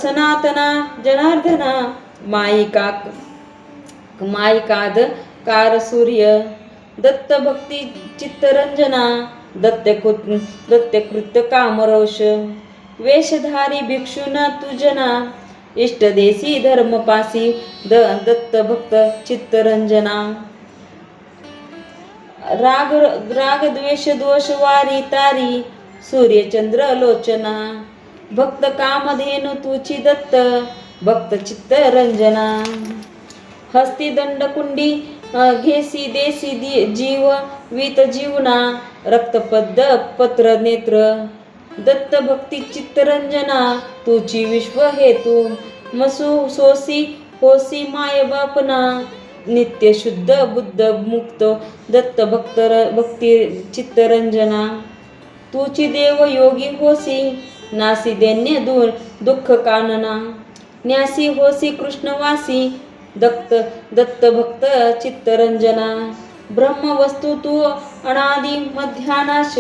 सनातना जनार्दना मायिकाद कार सूर्य दत्त भक्ती चित्तरंजना दत्तकृत्य कामरोष वेशधारी भिक्षुना तुजना इष्टदेशी धर्मपासी दत्त भक्त चित्तरंजना राग द्वेष दोष वारी तारी सूर्यचंद्र लोचना भक्त कामधेनु तुची दत्त भक्त चित्तरंजना हस्ती दंडकुंडी घेसी देसी जीव वित जीवना रक्तपद्द पत्र नेत्र दत्त भक्ती चित्तरंजना तुची विश्व हेतू मसू सोसी होसी माय बापना नित्य शुद्ध बुद्ध मुक्त दत्त भक्ती चित्तरंजना तुची देव योगी होसी नासी दैन्य दूर दुःख कानना न्यासी होसी कृष्णवासी दत्त भक्त चित्तरंजना ब्रह्मवस्तू तू अनादि मध्यानाश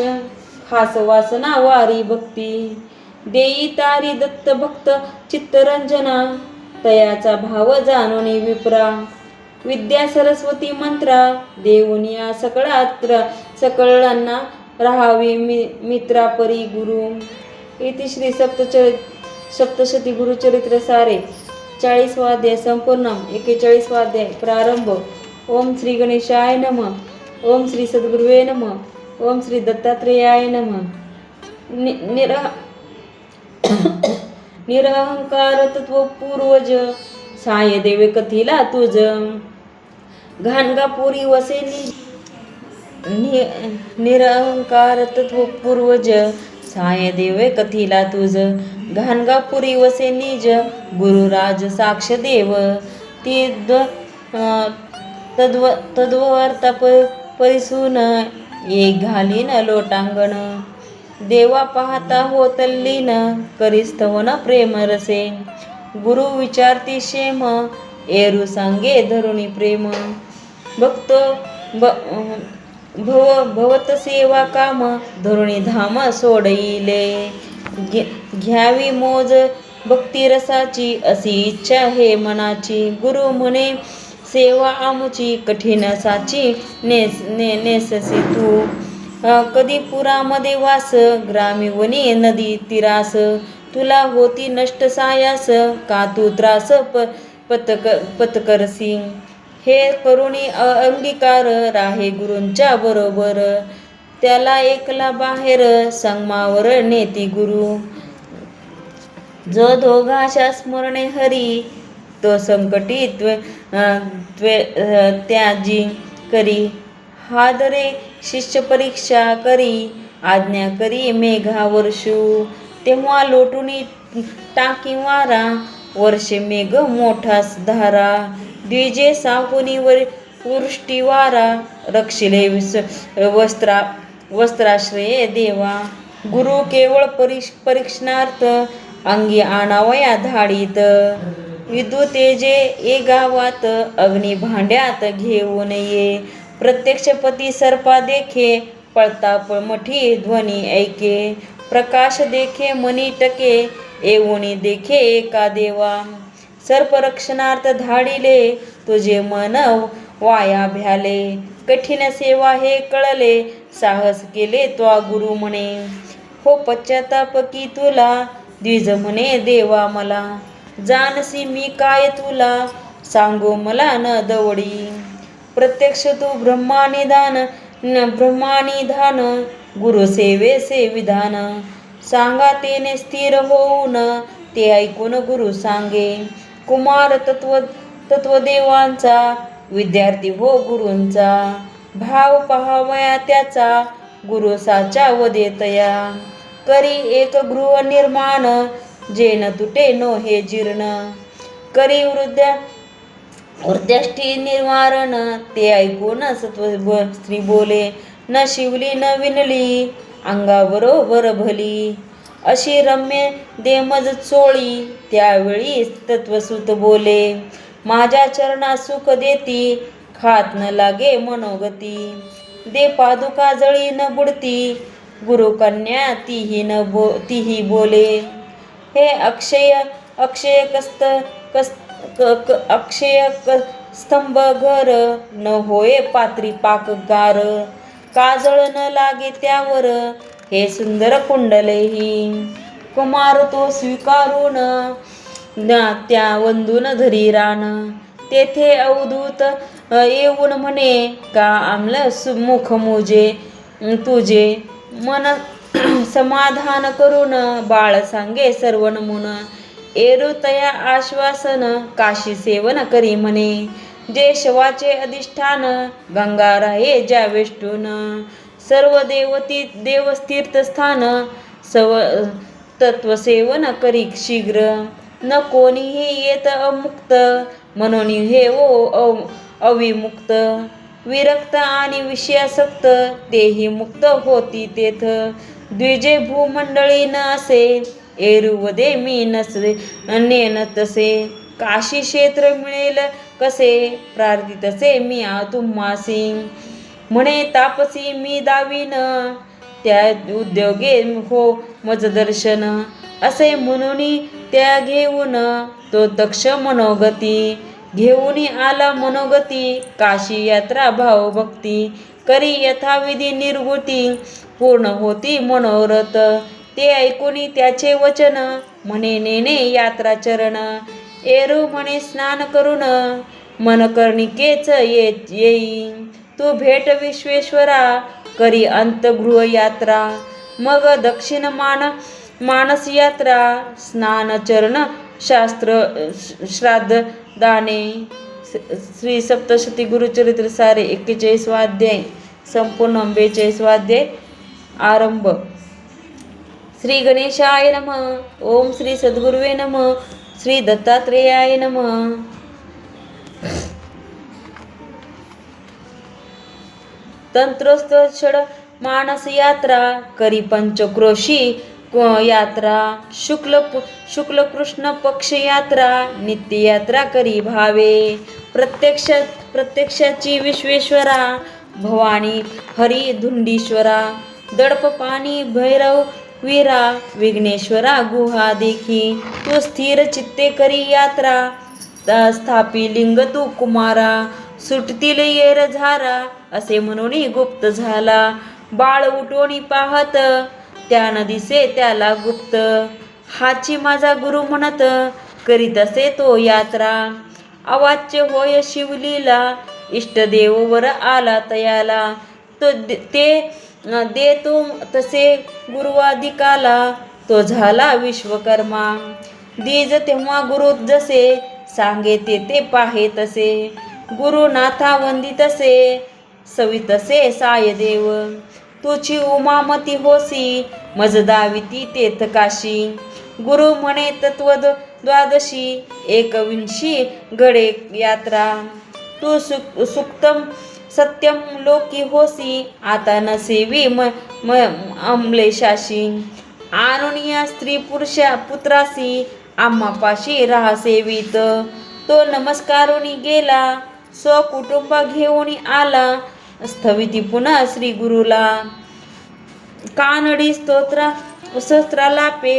खास वासना वारी भक्ती देई तारी दत्त भक्त चित्तरंजना तयाचा भाव जाणून विप्रा विद्या सरस्वती मंत्रा देऊनिया सकळांना राहावी मित्रा परी गुरु इति श्री सप्तशती गुरुचरित्र सारे 40वा अध्याय संपूर्ण 41वा अध्याय प्रारंभ. ओम श्री गणेशाय नमः. ओम श्री सद्गुरुवे नमः. ओम श्री दत्तात्रेयाय नमः. निरहंकार तत्व पूर्वज साय देवे कथीला तुझ घाणगापुरी वसे निरहंकार तत्व पूर्वज साय देवे कथीला तुझ घाणगापुरी वसे निज गुरुराज साक्ष देव ती तद्वार्ता परिसून एक घालीन लोटांगण देवा पाहता हो तल्लीन करिस्तवन प्रेम रसे गुरु विचारती शेम एरू सांगे धरुणी प्रेम भक्त भवत सेवा काम धरुणी धाम सोडईले घ्यावी मोज भक्ती रसाची अशी इच्छा हे मनाची गुरु म्हणे सेवा आमची कठीण साची नेससी तू कधी पुरामध्ये वास ग्रामी वनी नदी तिरास तुला होती नष्ट सायास का तू त्रास पत्करसी हे करुणी अंगीकार राहे गुरूंच्या बरोबर त्याला एकला बाहेर संगमावर नेती गुरु जो दोघाशा स्मरणे हरी तो संकटी त्याजी करी हादरे शिष्य परीक्षा करी आज्ञा करी मेघा वर्षू तेव्हा लोटुनी टाकी वारा वर्षे मेघ मोठा धारा द्विजे सापुनीवर वृष्टी वारा रक्षिले वस्त्राश्रये देवा गुरु केवळ परीक्षणार्थ अंगी आणावया धाडीत विद्युतेजे ए गावात अग्नी भांड्यात घेऊन ये प्रत्यक्ष पती सर्पा देखे पळता मठी ध्वनी ऐके प्रकाश देखे मनी टके एवणी देखे एका देवा सर्परक्षणार्थ धाडिले तुझे मन वाया भ्याले कठीण सेवा हे कळले साहस केले त्वा गुरु म्हणे हो पश्चाताप की तुला द्विज म्हणे देवा मला जानसी मी काय तुला सांगू मला न दवडी प्रत्यक्ष तू ब्रह्मानिधान गुरुसेवेचे विधान सांगा तेने स्थिर होऊन ते ऐकून गुरु सांगे कुमार तत्वदेवांचा विद्यार्थी हो गुरूंचा भाव पहावया त्याचा गुरु साचा वदेतया करी एक गृह निर्माण जे न तुटे नो हे जीर्ण करी वृद्धाष्टी निवारण ते ऐकून सत्व स्त्री बोले न शिवली न विनली अंगाबरोबर भली अशी रम्य देमज चोळी त्यावेळी तत्वसुत बोले माझ्या चरणात सुख देती खात न लागे मनोगती दे पादुका जळी न बुडती गुरुकन्या तीही बोले हे अक्षय स्तंभ घर न होय पात्री पाकगार काजळ न लागे त्यावर हे सुंदर कुंडलेही कुमार तो स्वीकारून त्या वंदून धरी रान तेथे अवधूत येऊन म्हणे का आम्ल मुख मुजे तुझे मन समाधान करून बाळ सांगे सर्व नमुन एरू तया आश्वासन काशी सेवन करी म्हणे जे शवाचे अधिष्ठान गंगा राहे ज्या वेष्टून सर्व देवस्थीर्थस्थान सव तत्वसेवन करी शीघ्र न कोणीही येत अमुक्त म्हणून हे अविमुक्त विरक्त आणि विषयासक्त तेही मुक्त होती तेथ द्विजे भूमंडळी न असे एरुवदे मी नसे नेन तसे काशी क्षेत्र मिळेल कसे प्रार्थितसे मी तुम्हासी म्हणे तापसी मी दावीन त्या उद्योगे हो मज दर्शन असे म्हणून त्या घेऊन तो दक्ष मनोगती घेऊन आला मनोगती काशी यात्रा भावभक्ती करी यथाविधी निर्गुती पूर्ण होती मनोरथ ते ऐकून त्याचे वचन म्हणे नेने यात्रा चरण एरू म्हणे स्नान करून मन कर्णिकेच येई तू भेट विश्वेश्वरा करी अंतगृह यात्रा मग दक्षिण मानस यात्रा स्नान चरण शास्त्र श्राद्ध दाने श्री सप्तशती गुरुचरित्र सारे 41 अध्याय संपूर्ण 42 अध्याय आरंभ. श्री गणेशाय नमः. ओम श्री सद्गुरुवे नमः. श्री दत्तात्रेयाय नमः. तंत्रोस्त षड मानस यात्रा करी पंचक्रोशी यात्रा शुक्ल कृष्ण पक्ष यात्रा नित्य यात्रा करी भावे प्रत्यक्षाची विश्वेश्वरा भवानी हरी धुंडीश्वरा दडप पाणी भैरव वीरा विघ्नेश्वरा गुहा देखी तू स्थिर चित्ते करी यात्रा स्थापी लिंग तू कुमारा सुटतील येर झारा असे म्हणून गुप्त झाला बाळ उठवणी पाहत त्या नदीसे त्याला गुप्त हाची माझा गुरु म्हणत करीत असे तो यात्रा अवाच्य होय शिवलीला इष्टदेव वर आला तयाला तो दे तो तसे गुरुवादिकाला तो झाला विश्वकर्मा दीज तेव्हा गुरु जसे सांगे ते पाहे तसे गुरुनाथा वंदितसे सवितसे सायदेव तुझी उमामती होसी मजदाविती तेथ काशी गुरु म्हणे तत्व द्वादशी एकविंशी गडे यात्रा तू सुक्तम सत्यम लोकी होसी आता न सेवी अमलेशाशी आणुनिया स्त्री पुरुषा पुत्रासी आम्हापाशी राहा सेवित तो नमस्कारोनी गेला स्वकुटुंब घेऊन आला स्थविती पुन्हा श्री गुरुला कानडी शस्त्राला पे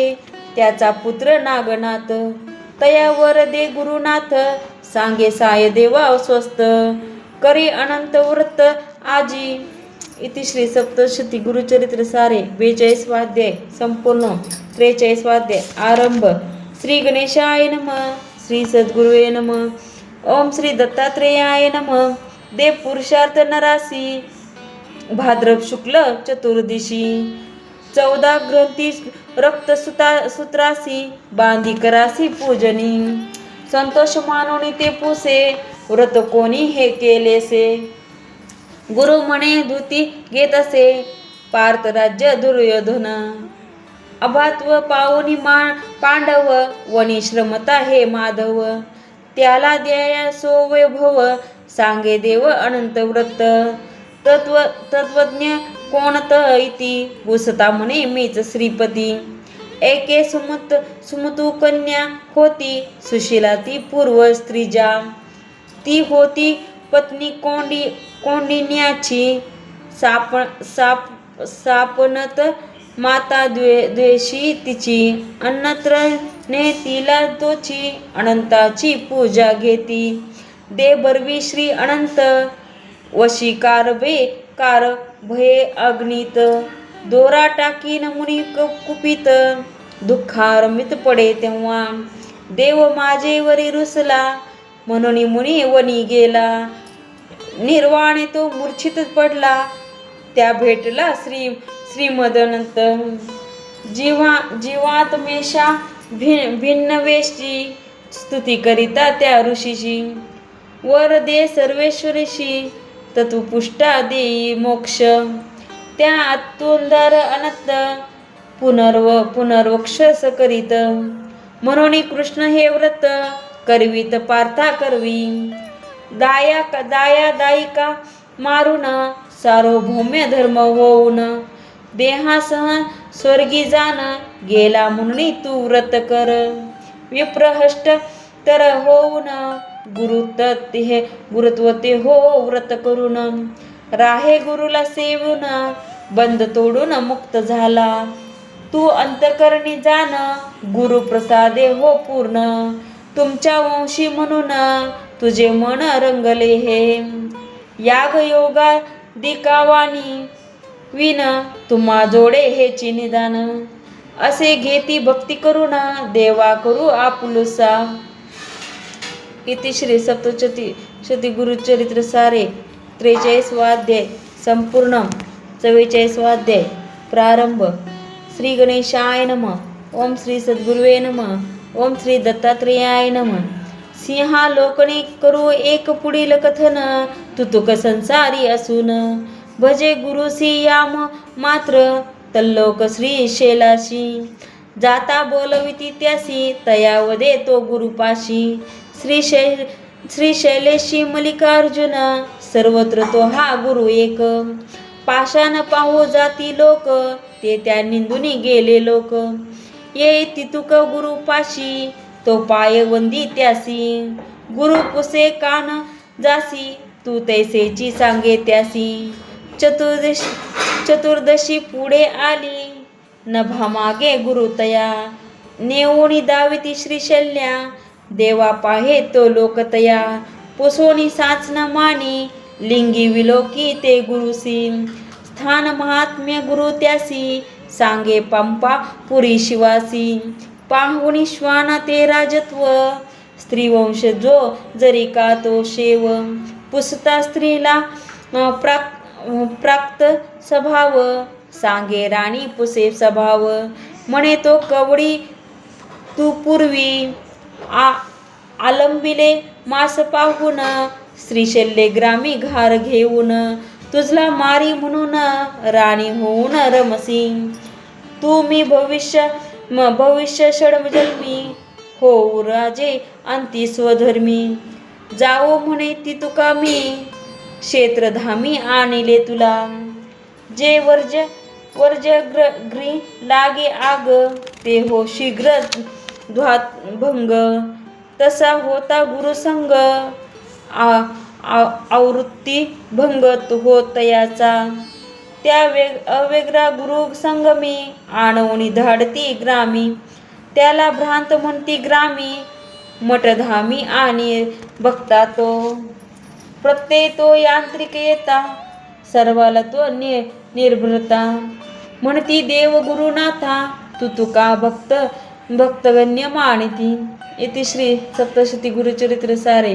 त्याचा पुत्र नागनाथ तयावर दे गुरुनाथ सांगे साय देवा स्वस्त करी अनंत व्रत आजी. इति श्री सप्तशती गुरुचरित्र सारे 42 अध्याय संपूर्ण 43 अध्याय आरंभ. श्री गणेशाय नमः. श्री सद्गुरुवे नमः. ओम श्री दत्तात्रेयाय नमः. देव पुरुषार्थ नरासी भाद्रव शुक्ल चतुर्दशी 14 ग्रंथी रक्त सूत्रासी बांधी करासी पूजनी संतोष मानोनी ते पुसे व्रत कोणी हे केलेसे गुरु म्हणे धुती घेत असे पार्थ राज्य दुर्योधन अभात्व पावनी पांडव वनी श्रमता हे माधव त्याला द्याया सो वैभव सांगे देव अनंत व्रत तत्वज्ञ कोणत इति घुसता म्हणे मीच श्रीपती एके सुमतू कन्या होती सुशीला ती पूर्व स्त्रीजा ती होती पत्नी कौंडिन्याची सापनत माता द्वेषी तिची अन्नत्र ने तिला तोची अनंताची पूजा घेती दे बरवी श्री अनंत वशीकार बेकार भये अग्नित दोरा टाकीन मुनी कुपित दुःखारमित पडे तेव्हा देव माझे वरी रुसला म्हणून मुनी वनी गेला निर्वाणे तो मूर्छित पडला त्या भेटला श्रीमदनंत जीवात्मेशा भिन्न वेशी स्तुती करिता त्या ऋषीची वर दे सर्वेश्वरीशी तत्वपुष्टा देई मोक्ष. त्या अतुलदार अनंत पुनर्वक्षस करीत. म्हणून कृष्ण हे व्रत करवीत पार्था करवी. दाया दायिका मारून सार्वभौम्य धर्म होऊन. देहासह स्वर्गी जाण गेला म्हणून तू व्रत कर. विप्रहष्ट तर होऊन गुरुत्व ते हो व्रत करून. राहे गुरुला सेवून बंद तोडून मुक्त झाला. तू अंतकरणी जाण गुरु प्रसादे हो पूर्ण. तुमच्या वंशी म्हणून तुझे मन रंगले हे. याग योगा दिकावानी विन तुम्हा जोडे हेची निदान. असे घेती भक्ती करून देवा करू आपुलसा. इति श्री सप्तशती गुरुचरित्र सारे 43 अध्याय संपूर्ण. 44 अध्याय प्रारंभ. श्री गणेशाय नमः. ओम श्री सद्गुरुवे नमः. ओम श्री दत्तात्रेयाय नमः. सिंहालोकने करू एक पुढील कथन. तुतुक संसारी असून भजे गुरु सियाम मात्र तल्लोक श्री शैलाशी. जाता बोलविती त्यासी तयावदे तो गुरुपाशी. श्री शैलेशी मल्लिकार्जुन सर्वत्र तो हा गुरु एक. पाषाण पाहू जाती लोक ते त्या निंदुनी गेले लोक. ये तितुक गुरुपाशी तो पाय वंदी त्यासी. गुरु पुसे कान जासी तू तैसेची सांगे त्यासी. चतुर्दशी पुढे आली नभा मागे गुरु तया. नेऊनी दाविती श्रीशल्या देवा पाहे तो लोकतया. पुसोनी साच न मानी लिंगी विलोकी ते गुरुसी. स्थान महात्म्य गुरु त्यासी सांगे पंपा पुरी शिवासी. पाहुणी श्वान ते राजत्व स्त्रीवंश जो जरी का तो शेव. पुसता स्त्रीला प्राक्त स्वभाव सांगे राणी पुसे स्वभाव. म्हणे तो कवडी तू पूर्वी आलंबिले मास पाहून. श्रीशल्ये ग्रामी घार घेऊन तुझला मारी म्हणून राणी होऊन रमसी. तू मी भविष्य षडजन्मी होऊ राजे अंती स्वधर्मी. जाओ म्हणे ती तुका मी क्षेत्रधामी आणले तुला. जे वर्जगृही लागे आग ते हो शीघ्र भंग. तसा होता गुरुसंग आवृत्ती भंग हो तयाचा. त्या अवेगळा गुरु संगमी आणवणी धाडती ग्रामी. त्याला भ्रांत म्हणती ग्रामी मठधामी आणि बघता तो. प्रत्यय तो यांत्रिक येता सर्वाला तो निर्भरता. म्हणती देव गुरुनाथा तू तुका भक्तगण्य मानिती. इति श्री सप्तशती गुरुचरित्र सारे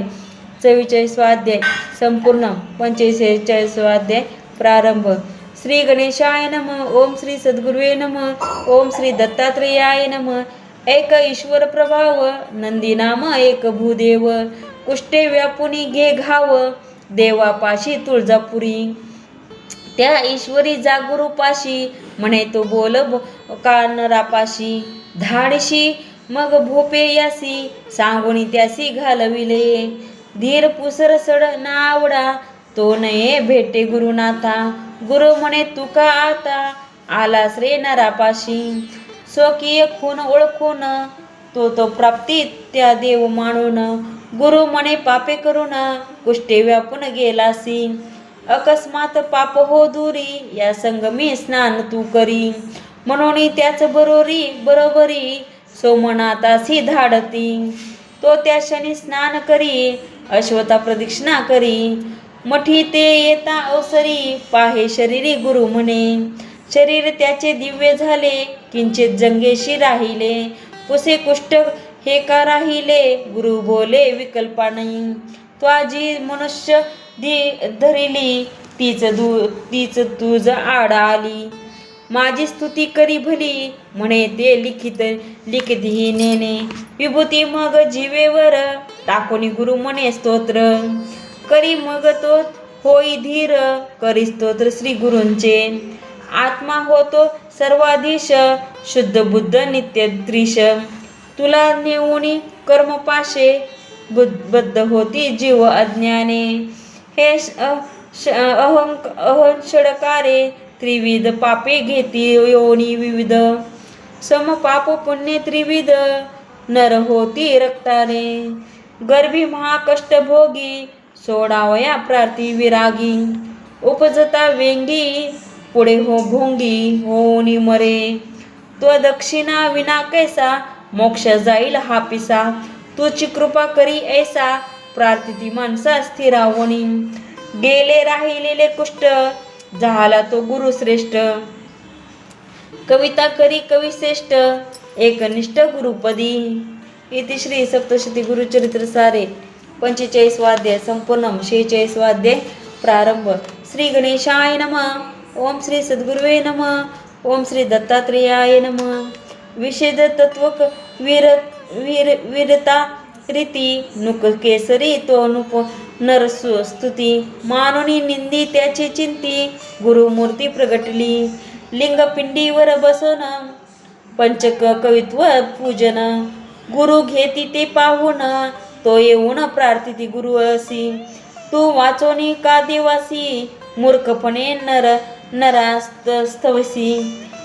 44 अध्याय संपूर्ण. 45 अध्याय प्रारंभ. श्री गणेशाय नमः. ओम श्री सद्गुरुवे नमः. ओम श्री दत्तात्रेयाय नमः. एक ईश्वर प्रभाव नंदी नाम एक भूदेव. कुष्टे व्यापुनी घे घाव देवापाशी तुळजापुरी. त्या ईश्वरी जागुरूपाशी म्हणे तो बोल कानरापाशी. धाडशी मग भोपे यासी सांगुनी त्यासी घालविले. धीर पुसर सड नावडा तो नये भेटे गुरुनाथा. गुरु म्हणे तुका आता आलास रे नरापाशी. स्वकीय खून ओळखून तो प्राप्ती त्या देव मानून. गुरु म्हणे पापे करून कुष्टे व्यापून गेलासी. अकस्मात पाप हो दूरी या संगमी स्नान तू करी. म्हणून त्याच बरोबरी सोमनाथासी धाडती. तो त्या क्षणी स्नान करी अश्वथा प्रदक्षिणा करी. मठी ते येता अवसरी पाहे शरीरी गुरु म्हणे. शरीर त्याचे दिव्य झाले किंचित जंगेशी राहिले. पुसे कुष्ठ हे का राहिले गुरु बोले विकल्पा नाही. त्वाजी मनुष्य धरिली तीच तुझ आड आली. माझी स्तुती करी भली, म्हणे ते लिखित ही नेने. विभूती मग जीवेवर, टाकोनी गुरु म्हणे स्तोत्र. करी मग तो होई धीर, करी स्तोत्र श्री गुरूंचे. आत्मा होतो सर्वाधीश, शुद्ध बुद्ध नित्य त्रिश. तुला नेऊनी कर्मपाशे, बद्ध होती जीव अज्ञाने. हे अहंषडकारे, त्रिविध पापे घेती योनी विविध. सम पाप पुण्य त्रिविध, नर होती रक्ताने. गर्भी महाकष्ट भोगी, सोडावया प्रार्थी विरागी. उपजता वेंगी, पुढे हो भोंगी होनी मरे. तो दक्षिणा विना कैसा, मोक्ष जाईल हा पिसा. तुझी कृपा करी ऐसा, प्रार्थिती माणसा स्थिरावणी. गेले राहिलेले कुष्ट, झाला तो गुरु श्रेष्ठ. कविता करी कवी श्रेष्ठ, एकनिष्ठ गुरुपदी. इति श्री सप्तशती गुरुचरित्र सारे 45 वाद्य संपूर्ण. 46 वाद्य प्रारंभ. श्री गणेशाय नमः. ओम श्री सद्गुरुवे नमः. ओम श्री दत्तात्रेयाय नमः. विषेद तत्वक वीरता रीती, नुक केसरी तो नुप नर स्तुती. मानुनी निंदी त्याची चिंती, गुरुमूर्ती प्रगटली. लिंगपिंडीवर बसून, पंचक कवित्व पूजन. गुरु घेती ते पाहून, तो येऊन प्रार्थिती गुरु असी. तू वाचोनी का देवासी, मूर्खपणे नरास्तवसी.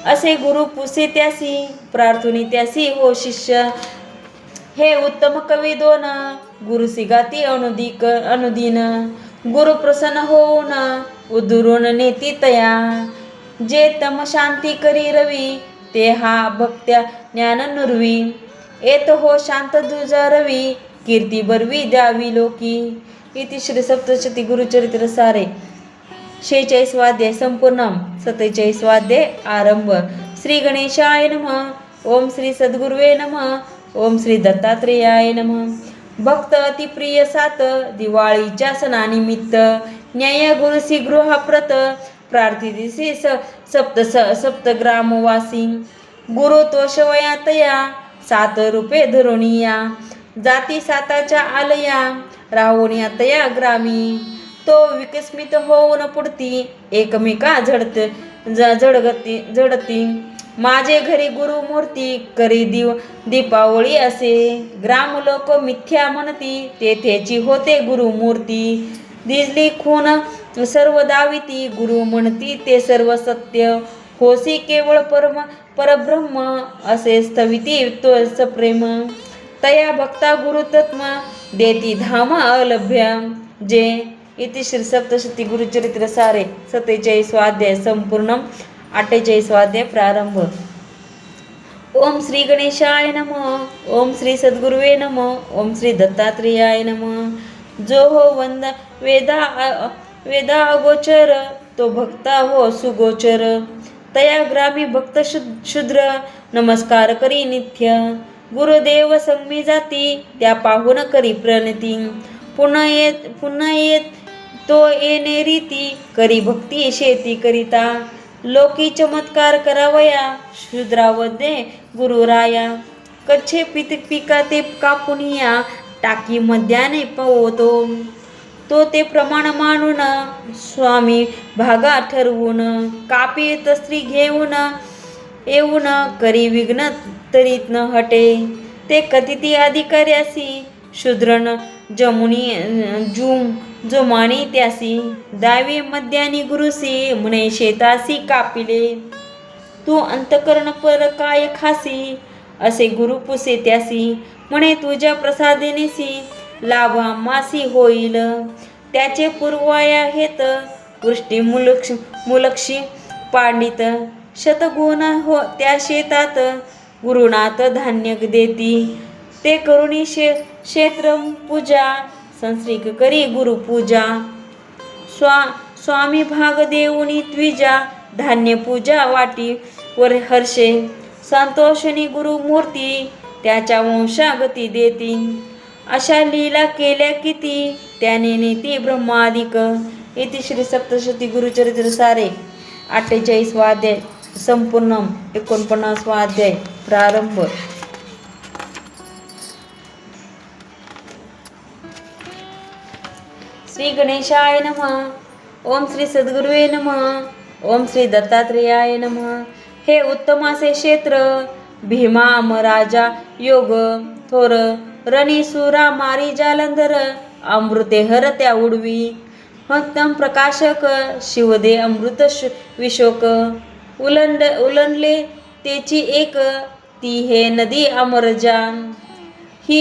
असे गुरु पुसे त्यासी, प्रार्थुनी त्यासी हो शिष्य. हे उत्तम कवी दोन, गुरु सिगाती अनुदीन. गुरु प्रसन्न होऊन, उदुरून नेती तया. जे तम शांती करी रवी, ते हा भक्त्या ज्ञान नुरवी. येत हो शांत दुजा रवी, कीर्ती बरवी द्यावी लोकी. इति श्री सप्तशती गुरुचरित्र सारे 46 वाद्य संपूर्ण. 47 वाद्य आरंभ. श्री गणेशाय नमः. ओम श्री सद्गुरुवे नमः. ओम श्री दत्तात्रेयाय नमः. भक्त अतिप्रिय सात, दिवाळीच्या सणानिमित्त. न्याय गुरुसी गृहप्रत, प्रार्थितीसी सप्तग्रामवासी. गुरु तोषवया तया, 7 रूपे धरुणिया. जाती साताच्या आलया, राहुनिया तया ग्रामी. तो विकस्मित होऊन पुढती, एकमेका झडती. माझे घरी गुरुमूर्ती, करी दीपावळी असे. ग्राम लोक मिथ्या म्हणती, तेथेची होते गुरुमूर्ती. दिजली खून सर्व दाविती, गुरु म्हणती ते सर्व सत्य. होसी केवळ परब्रह्म, असे स्थविती तो सप्रेम. तया भक्ता गुरुतत्म, देती धाम अलभ्य. जे इति श्री सप्तशती गुरुचरित्र सारे 47 वाद्य संपूर्ण. 48 वाद्य प्रारंभ. ओम श्री गणेशाय नमः. ओम श्री सद्गुरुवे नमः. ओम श्री दत्तात्रेयाय नमः. जो हो वेदा अगोचर, तो भक्ता हो सुगोचर. तया ग्रामी भक्त शूद्र, नमस्कार करी नित्य. गुरुदेव संगमी जाती, त्या पाहून करी प्रणती. पुन्हा येत तो येणे रीती, करी भक्ती शेती करिता. लोकी चमत्कार करावया, शूद्रावदे गुरुराया. कच्छे पिका ते कापुनिया, टाकी मध्याने पवतो. तो ते प्रमाण मानून, स्वामी भागा ठरवून. कापी तस्त्री घेऊन येऊन, करी विघ्न तरीत न हटे. ते कथिती अधिकार्यासी, शूद्रन जमुनी जोमानी त्यासी. दावी मध्यानी गुरुसी, म्हणे शेतासी कापिले. तू अंतकरण पर काय खासी, असे गुरु पुसे त्यासी. म्हणे तुझ्या प्रसादेनेसी, लाभ आम्हासी होईल. त्याचे पूर्वाया हेत, वृष्टी मुलक्षी पांडित. शतगुण हो त्या शेतात, गुरुनाथ धान्य देती. ते करुणी क्षेत्र पूजा, संस्कृत करी गुरुपूजा. स्वामी भाग देऊनी द्विजा, धान्य पूजा वाटी वर हर्षे. संतोषणी गुरुमूर्ती, त्याच्या वंशागती देती. अशा लीला केल्या किती, त्याने नेती ब्रह्मादिक. इति श्री सप्तशती गुरुचरित्र सारे 48 वाद्य संपूर्णम 49वा अध्याय प्रारंभ. श्री गणेशाय नमः. ओम श्री सद्गुरुवे नमः. ओम श्री दत्तात्रेयाय नमः. हे उत्तम असे क्षेत्र भीमा अमराजा योग थोर रणीसुरा मारी जालंधर अमृते हर त्या उडवी उत्तम प्रकाशक शिवदे अमृत विशोक उलंडले तेची एक ती हे नदी अमरजान ही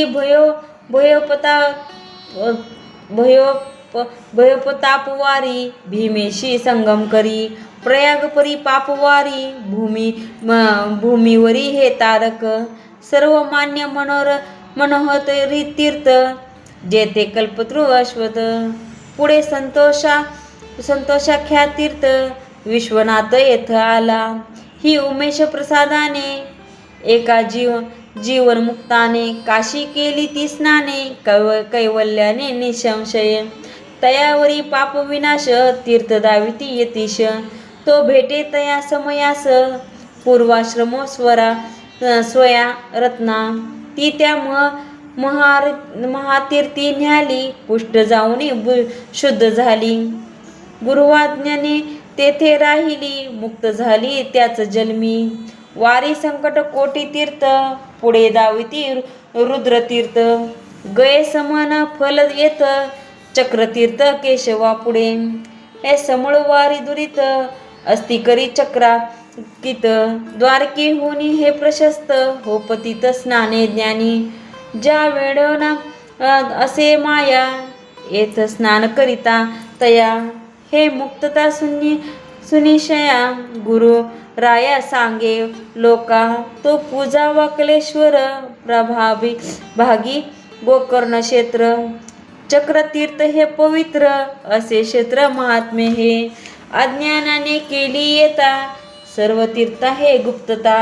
भयोपतापवारी भीमेशी संगम करी प्रयागपरी पापवारी भूमीवरी हे तारक सर्वमान्य मनोहत तीर्थ जेथे कल्पतरू अश्वत पुढे संतोषाख्या तीर्थ विश्वनाथ येथ आला ही उमेश प्रसादाने एका जीवनमुक्ताने काशी केली ती स्नाने कैवल्याने निसंशय तयावरी पाप विनाश तीर्थ दाविती यतीश तो भेटे तया समयास पूर्वाश्रमो स्वया रत्ना ती त्या महातीर्थी न्याली पुष्ट जाऊन शुद्ध झाली गुरुवाज्ञाने तेथे राहिली मुक्त झाली त्याच जन्मी वारी संकट कोटी तीर्थ पुढे दाविती रुद्रतीर्थ गये समान फल येत चक्रतीर्थ केशवा पुढे हे समूळ वारी दुरित अस्ति करी चक्रा कित द्वारकी होनी हे प्रशस्त हो पतित स्नाने ज्ञानी ज्या वेळोना असे माया येथ स्नान करिता तया हे मुक्तता सुनिशया गुरु राया सांगे लोका तो पूजा वाकलेश्वर प्रभावी भागी गोकर्ण क्षेत्र चक्रतीर्थ हे पवित्र असे क्षेत्र महात्मे हे अज्ञानाने केली येता सर्व तीर्थ हे गुप्तता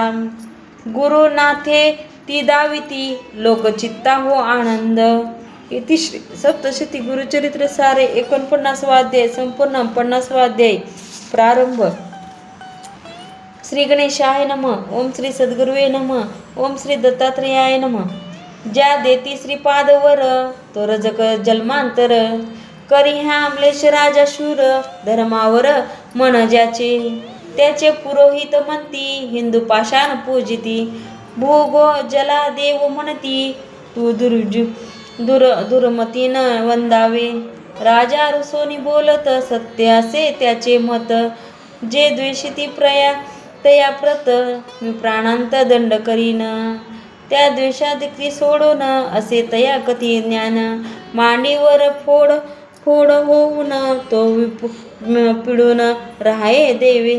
गुरुनाथे ती दाविती लोकचित्ता हो आनंद. इति श्री सप्तशती गुरुचरित्र सारे 49वा अध्याय संपूर्ण 50वा अध्याय प्रारंभ. श्री गणेशाय नमः. ओम श्री सद्गुरुवे नमः. ओम श्री दत्तात्रेयाय नमः. ज्या देती श्रीपादवर तो रजक जन्मांतर करी ह्या अमलेश राजा शूर धर्मावर मन ज्याचे त्याचे पुरोहित म्हणती हिंदू पाषाण पूजिती भूगो जला देव म्हणती तू दुर्मतीन वंदावे राजा रुसोनी बोलत सत्य असे त्याचे मत जे द्वेषिती तया प्रत मी प्राणांत दंड करीन त्या द्वेषादिक्ती सोडून असे तया कथी ज्ञान मांडीवर फोड होऊन तो पिडून राहे देवी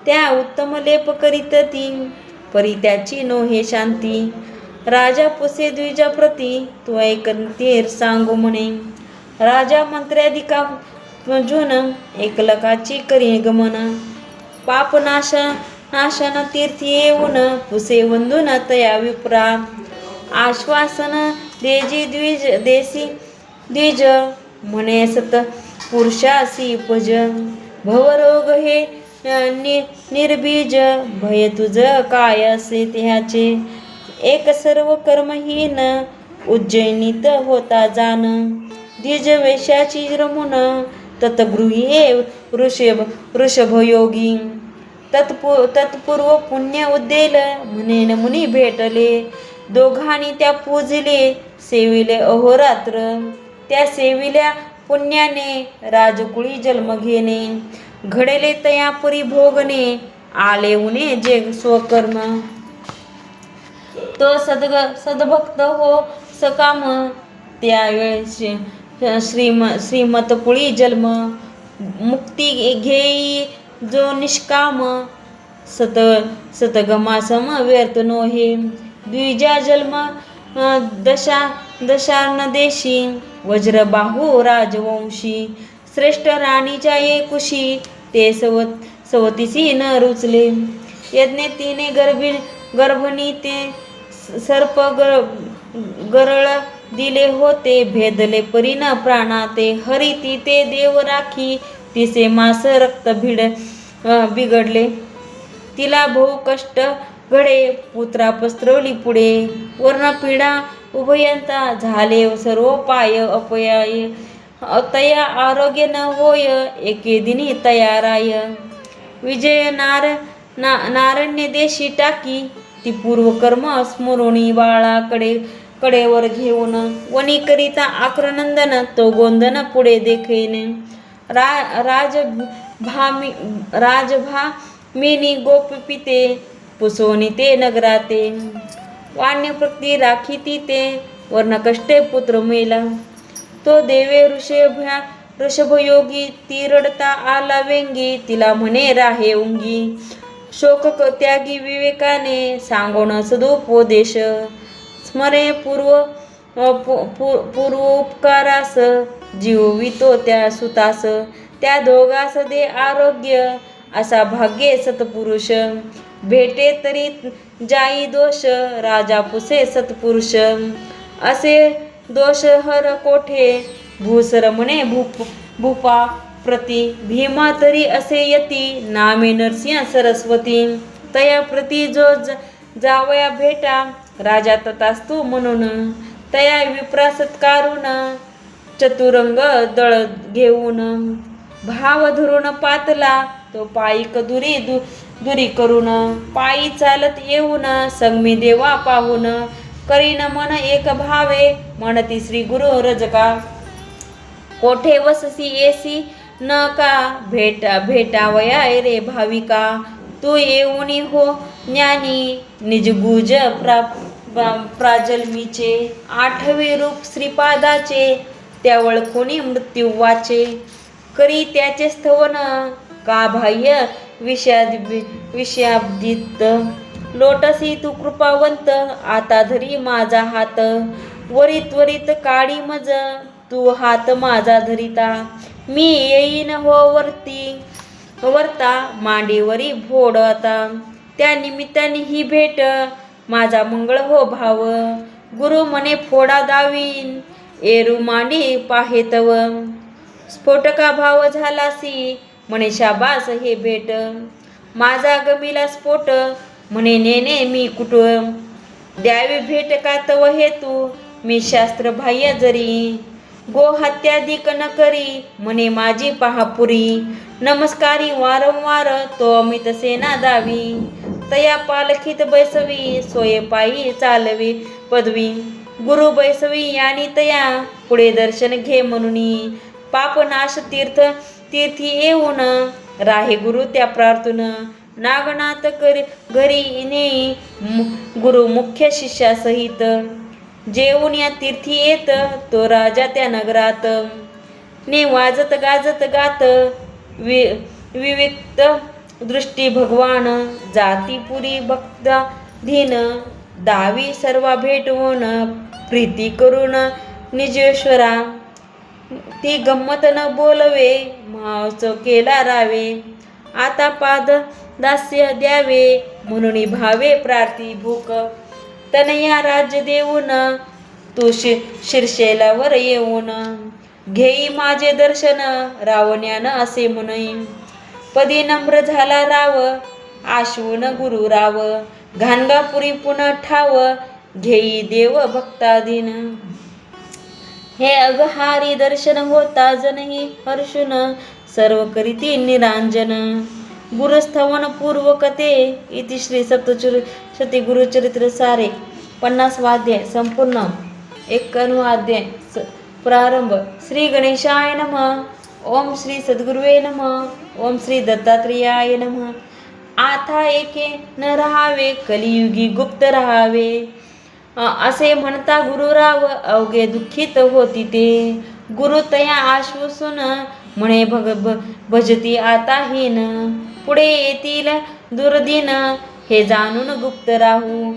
त्या उत्तम लेप करीत ती परी त्याची नो हे शांती राजा पुसे द्विजा प्रती तू ऐकतेर सांगू म्हणे राजा मंत्र्याधिका जुन एकलकाची करी गमन पाप नाशन तीर्थी येऊन पुसे वंदून तया विप्रा आश्वासन देजी देसी द्विज म्हणे सत पुरुषासी भज भवरोग हे निर्बीज भय तुझ काय असे त्याचे एक सर्व कर्महीन उज्जैनीत होता जाण द्विज वेशाची रमुन तत्गृही वृषभयोगी तत्पूर्व पुण्य उद्देल म्हणेन मुनी भेटले दोघांनी त्या पूजले सेविले अहोरात्र त्या सेविल्या पुण्याने राजकुळी जन्म घेणे घडेले तया परी भोगणे आले उणे जे स्वकर्म तो सद्भक्त हो सकाम त्यावेळी श्रीमत पुळी जन्म मुक्ती घेई जो निष्काम सतगमासम व्यर्थ नो हे द्विजा जन्म दशार्ण देशी वज्रबाहू राजवंशी श्रेष्ठ राणीच्या एकुशी ते सवतीसी न रुचले यज्ञे तिने गर्भणी ते सर्प गरळ दिले होते भेदले परीन प्राणाते हरिती ते देव राखी तिसे मास रक्त बिघडले तिला बहु कष्ट घडे, पुत्रा पसरवली पुढे, वर्ण पीडा उभयंता झाले सर्व पाय अपयाय, तया आरोग्य न होय एके दिनी तयाराय, विजय नारण्य देशी टाकी, ती पूर्वकर्म स्मरुणी बाळाकडे कडेवर घेऊन, वनी करिता आक्रनंदन तो गोंदन पुढे देखेन, राजभामिनी गोपिते पुसोनी ते नगराते, वाण्य प्रती राखीती ते, वर्ण कष्टे पुत्र मेला, तो देवे ऋषभयोगी, ती रडता आला वेंगी, तिला म्हणे राहे उंगी, शोक त्यागी विवेकाने सांगोन सदुपदेश, स्मरे पूर्वोपकारास, जीवितो त्या सुतास, त्या दोघास दे आरोग्य, असा भाग्ये सत्पुरुष, भेटे तरी जाई दोष, राजा पुसे सत्पुरुष, असे दोष हर कोठे, भूसर म्हणे भूपा प्रती, भीमा तरी असे यती, नामे नरसिंह सरस्वती, तया प्रती जो जावया भेटा, राजा तथास्तु म्हणून, तया विप्रा सत्कारून, चतुरंग दळ घेऊन, भाव धरून पातला, तो पायीक दुरी करून, पायी चालत येऊन, संगमी देवा पाहून, करीन मन एक भावे, म्हणती श्री गुरु रजका, कोठे वससी येसी न का, भेटावया रे भाविका, तू येऊनी हो ज्ञानी, निजगुज प्राजन्मीचे, आठवे रूप श्रीपादाचे, त्या वळखुनी मृत्यू वाचे, करी त्याचे स्तवन, का बाह्य विषयाब्दित, लोटसी तू कृपावंत, आता धरी माझा हात, त्वरित काळी मज, तू हात माझा धरिता, मी येईन हो वरता, मांडीवरी भोड आता, त्या निमित्ताने ही भेट, माझा मंगळ हो भाव, गुरु म्हणे फोडा दावीन, एरू मांडी पाहेतव, स्फोटका भाव झालासी, म्हणे शाबास हे भेट, माझा गमिला स्फोट, म्हणे नेने मी कुटुंब, द्यावी भेट का तव हेतू, मी शास्त्र बाह्य जरी, गो हत्याधिक न करी, म्हणे माझी पहापुरी, नमस्कारी वारंवार, तो अमित सेना दावी, तया पालखीत बैसवी, सोये पायी चालवी पदवी, गुरु बैसवी यानी तया, पुढे दर्शन घे म्हणूनी, पापनाश तीर्थी येऊन, राहे गुरु त्या प्रार्थून, नागनाथ घरी नेई, गुरु मुख्य शिष्यासहित, जेऊन या तीर्थी येत, तो राजा त्या नगरात, ने वाजत गाजत गात, विविक्त दृष्टी भगवान, जातीपुरी भक्ताधीन, दावी सर्वा भेटवून, प्रीती करून निजेश्वरा, ती गंमत न बोलवे, महोत्सव केला रावे, आता पाद दास्य द्यावे, म्हणून भावे प्रार्थी भूक, तनया राज्य देऊन, तू शिरशेलावर येऊन, घेई माझे दर्शन, रावण्यान असे म्हणई, पदी नम्र झाला राव, आशवून गुरु राव, घाणगापुरी पुन्हा ठाव, घेई देव भक्ताधीन, हे अगहारी दर्शन होता जनही हर्षुन, सर्व करीती निरांजन, गुरुस्थवन पूर्वकते, इति श्री सप्तशती गुरुचरित्र सारे 50 अध्याय संपूर्ण. 91 अध्याय प्रारंभ. श्री गणेशाय नमः. ओम श्री सद्गुरुवे नमः. ओम श्री दत्तात्रेयाय नमः. आता एके न राहावे, कलियुगी गुप्त राहावे, असे म्हणता गुरुराव, अवघे दुःखित होती ते, गुरु तया आश्वासून, म्हणे भजती आता हीन, पुढे येतील दुर्दिन, हे जाणून गुप्त राहू,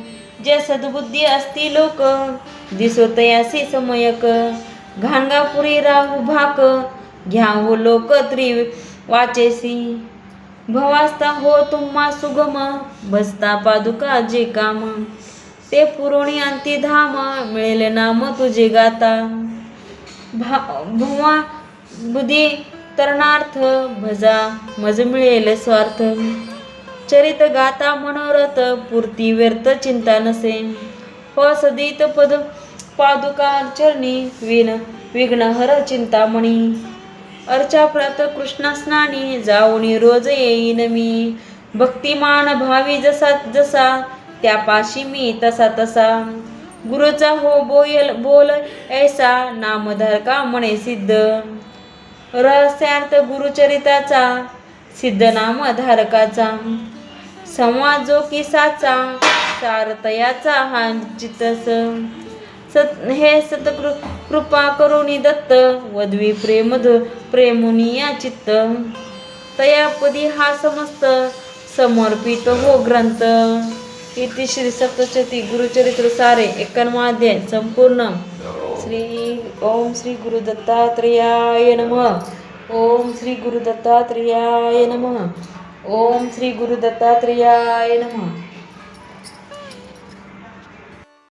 जे सद्बुद्धी असती लोक, दिसो तयासी समयक, घाणगापुरी राहू भाक, घ्यावो लोक वाचेसी, भवास्ता हो तुम्हा सुगम, भजता पादुका जे काम, ते पुरवणी अंती धाम, मिळेल नाम तुझे गाता, भुवा बुद्धी तरणार्थ, भजा मज मिळेल स्वार्थ, चरित गाता मनोरथ पूर्ती व्यर्थ चिंता नसे हो सदित पद पादुका चरणी विघ्नहर चिंतामणी अर्चा प्रात कृष्ण स्नानी जाऊनी रोज येईन मी भक्तिमान भावी जसा जसा त्यापाशी मी तसा तसा गुरुचा हो बोल ऐसा नामधारका म्हणे सिद्ध रहस्यार्थ गुरुचरिताचा सिद्ध नाम धारकाचा संवाद जो की साचा सारतयाचा हा चित्तस हे कृपा करुणी दत्त वधवी प्रेमुनिया चित्त तयापदी हा समस्त समर्पित हो ग्रंथ इति श्री सप्तशती गुरुचरित्र सारे 91 अध्याय संपूर्ण ओम श्री गुरु दत्तात्रेयाय नमः ओम श्री गुरु दत्तात्रेयाय नमः ओम श्री गुरु दत्तात्रेयाय नमः।